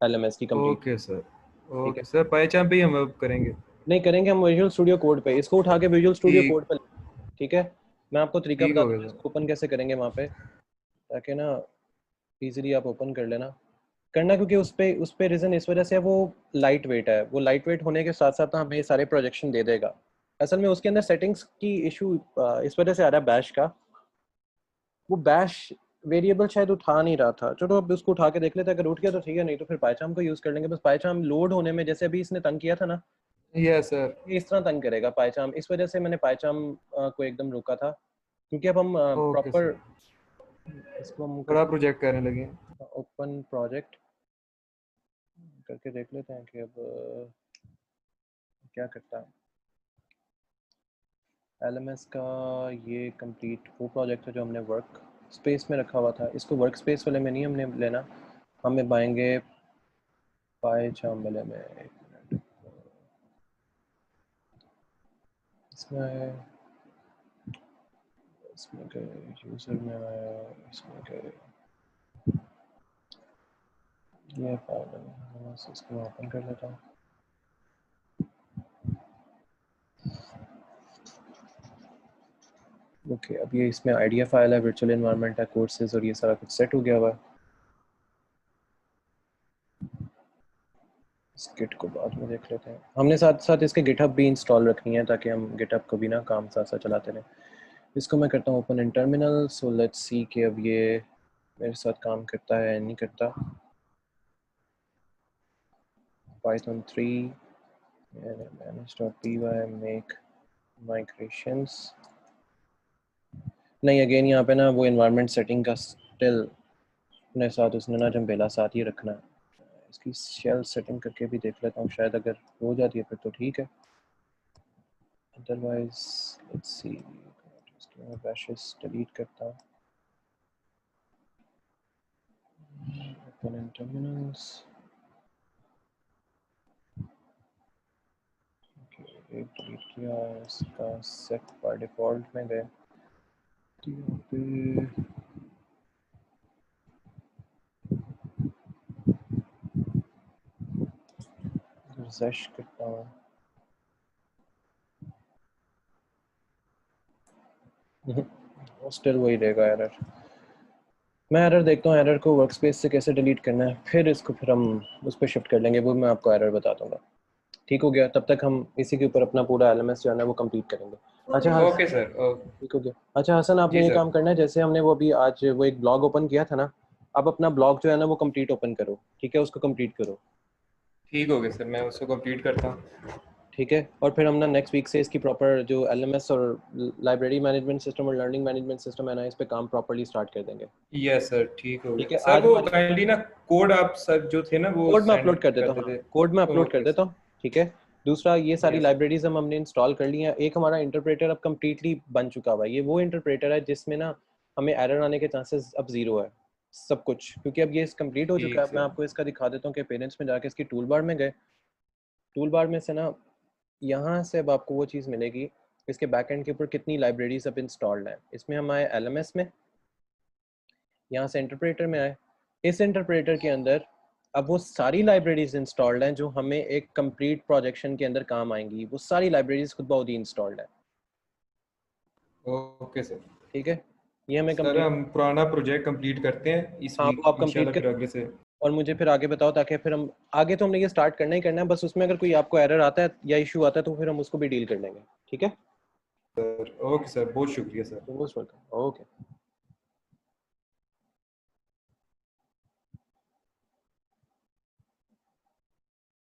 LMS की कंप्लीट। Okay sir. ठीक है, ओके सर पहचान पे ही हम अब करेंगे। नहीं करेंगे हम विजुअल स्टूडियो कोड पे, इसको उठा के विजुअल स्टूडियो ठीक कोड पे। ठीक है, मैं आपको तरीका ठीक बता हो गया दूंगा सर। इसको ओपन कैसे करेंगे वहाँ पे, ताकि ना इजीली आप ओपन कर लेना। करना क्योंकि उस पे रीज़न इस वजह से है, वो लाइट वेट है, वो लाइट वेट होने के साथ साथ हमें सारे प्रोजेक्शन दे देगा। असल में उसके अंदर सेटिंग्स की इशू इस वजह से आ रहा है बैश का, वो बैश वेरिएबल शायद उठा नहीं रहा था। चलो अब उसको उठा के देख लेते हैं, अगर उठ गया तो ठीक है, नहीं तो फिर पाइचाम को यूज़ कर लेंगे। बस पाइचाम लोड होने में जैसे अभी इसने तंग किया था ना, यस सर। ये इस तरह तंग करेगा पाइचाम, इस वजह से मैंने पाइचाम को एकदम रोका था। क्योंकि अब हम ओके प्रॉपर सर। इसको हम बड़ा प्रोजेक्ट करने लगे। ओपन प्रोजेक्ट करके देख लेते हैं कि अब क्या करता है। LMS का ये कंप्लीट वो प्रोजेक्ट है जो हमने वर्क स्पेस में रखा हुआ था, इसको वर्क स्पेस वाले में नहीं हमने लेना, हमें पाएंगे पाइचाम वाले में। एक मिनट, इसमें इसमें गए यूज़र में आया, इसमें गए ये फाइल है, मैं इसको ओपन कर लेता हूँ। ओके, अब ये इसमें आइडिया फाइल है, वर्चुअल एनवायरनमेंट है, कोर्सेज और ये सारा कुछ सेट हो गया हुआ है। इस गिट को बाद में देख लेते हैं, हमने साथ साथ इसके गिटहब भी इंस्टॉल रखनी है ताकि हम गिटहब को भी ना काम साथ साथ चलाते रहें। इसको मैं करता हूँ open in terminal. So let's see कि अब ये मेरे साथ काम करता है या नहीं करता। Python 3 manage.py make migrations। नहीं, अगेन यहाँ पे ना वो इन्वायरमेंट सेटिंग का स्टिल अपने साथ उसने ना जम्बेला साथ ही रखना है। इसकी शेल सेटिंग करके भी देख लेता हूँ, शायद अगर हो जाती है फिर तो ठीक है, अदरवाइज लेट्स सी। इसके मैं बैशेस डिलीट करता हूँ, ओपन इन टर्मिनल्स, एक डिलीट किया, इसका सेट बाय डिफॉल्ट में गए, यहाँ पे रिफ्रेश करता हूँ, स्टिल वही देगा एरर। मैं एरर देखता हूँ, एरर को वर्कस्पेस से कैसे डिलीट करना है, फिर इसको फिर हम उस पर शिफ्ट कर लेंगे, वो मैं आपको एरर बता दूंगा। ठीक हो गया, तब तक हम इसी के ऊपर अपना पूरा एलएमएस जो है ना वो कंप्लीट करेंगे। अच्छा ओके सर। ठीक हो गया। अच्छा हसन, आपने जी ये सर। काम करना है, जैसे हमने वो अभी आज वो एक ब्लॉग ओपन किया था ना, अब अपना ब्लॉग जो है ना वो कंप्लीट ओपन करो, ठीक है, उसको कंप्लीट करो। ठीक हो गया सर, मैं उसको कंप्लीट करता हूँ। ठीक है, और फिर हम ना नेक्स्ट वीक से इसकी प्रॉपर जो एलएमएस और लाइब्रेरी मैनेजमेंट सिस्टम और लर्निंग मैनेजमेंट सिस्टम है ना, इस पे काम प्रॉपर्ली स्टार्ट कर देंगे। यस सर, ठीक हो ठीक गया है, सर। आज वो हमारी काइंडली ना कोड आप सर जो थे ना वो कोड में सेंड अपलोड कर देता करते हूँ, थे। कोड में अपलोड कर ओके देता हूँ। ठीक है, दूसरा ये सारी यस लाइब्रेरीज हमने इंस्टॉल कर ली हैं। एक हमारा इंटरप्रेटर अब कम्प्लीटली बन चुका हुआ है, ये वो इंटरप्रेटर है जिसमें ना हमें एरर आने के चांसेस अब जीरो है सब कुछ, क्योंकि अब ये कंप्लीट हो चुका ठीक है। मैं सर। आपको इसका दिखा देता हूँ कि पेरेंट्स में जाके इसकी टूल बार में गए, टूल बार में से ना यहाँ से अब आपको वो चीज़ मिलेगी, इसके बैकएंड के ऊपर कितनी लाइब्रेरीज अब इंस्टॉल्ड हैं। इसमें हम आए एलएमएस में, यहाँ से इंटरप्रेटर में आए, इस इंटरप्रेटर के अंदर अब वो सारी लाइब्रेरीज इंस्टॉल्ड हैं जो हमें एक कंप्लीट प्रोजेक्शन के अंदर काम आएंगी, वो सारी लाइब्रेरीज खुद ब खुद ही इंस्टॉल्ड है। Okay sir. ठीक है, ये हमें सर कंप्लीट, हम पुराना प्रोजेक्ट कंप्लीट करते हैं इस हाँ वो वीक आप कंप्लीट इंशाल्लाह, कर फिर आगे से। और मुझे फिर आगे बताओ, ताकि फिर हम आगे, तो हमने ये स्टार्ट करना ही करना है, बस उसमें अगर कोई आपको एरर आता है या इशू आता है तो फिर हम उसको भी डील कर लेंगे। ठीक है, सर ओके सर, बहुत शुक्रिया सर। Most welcome, okay.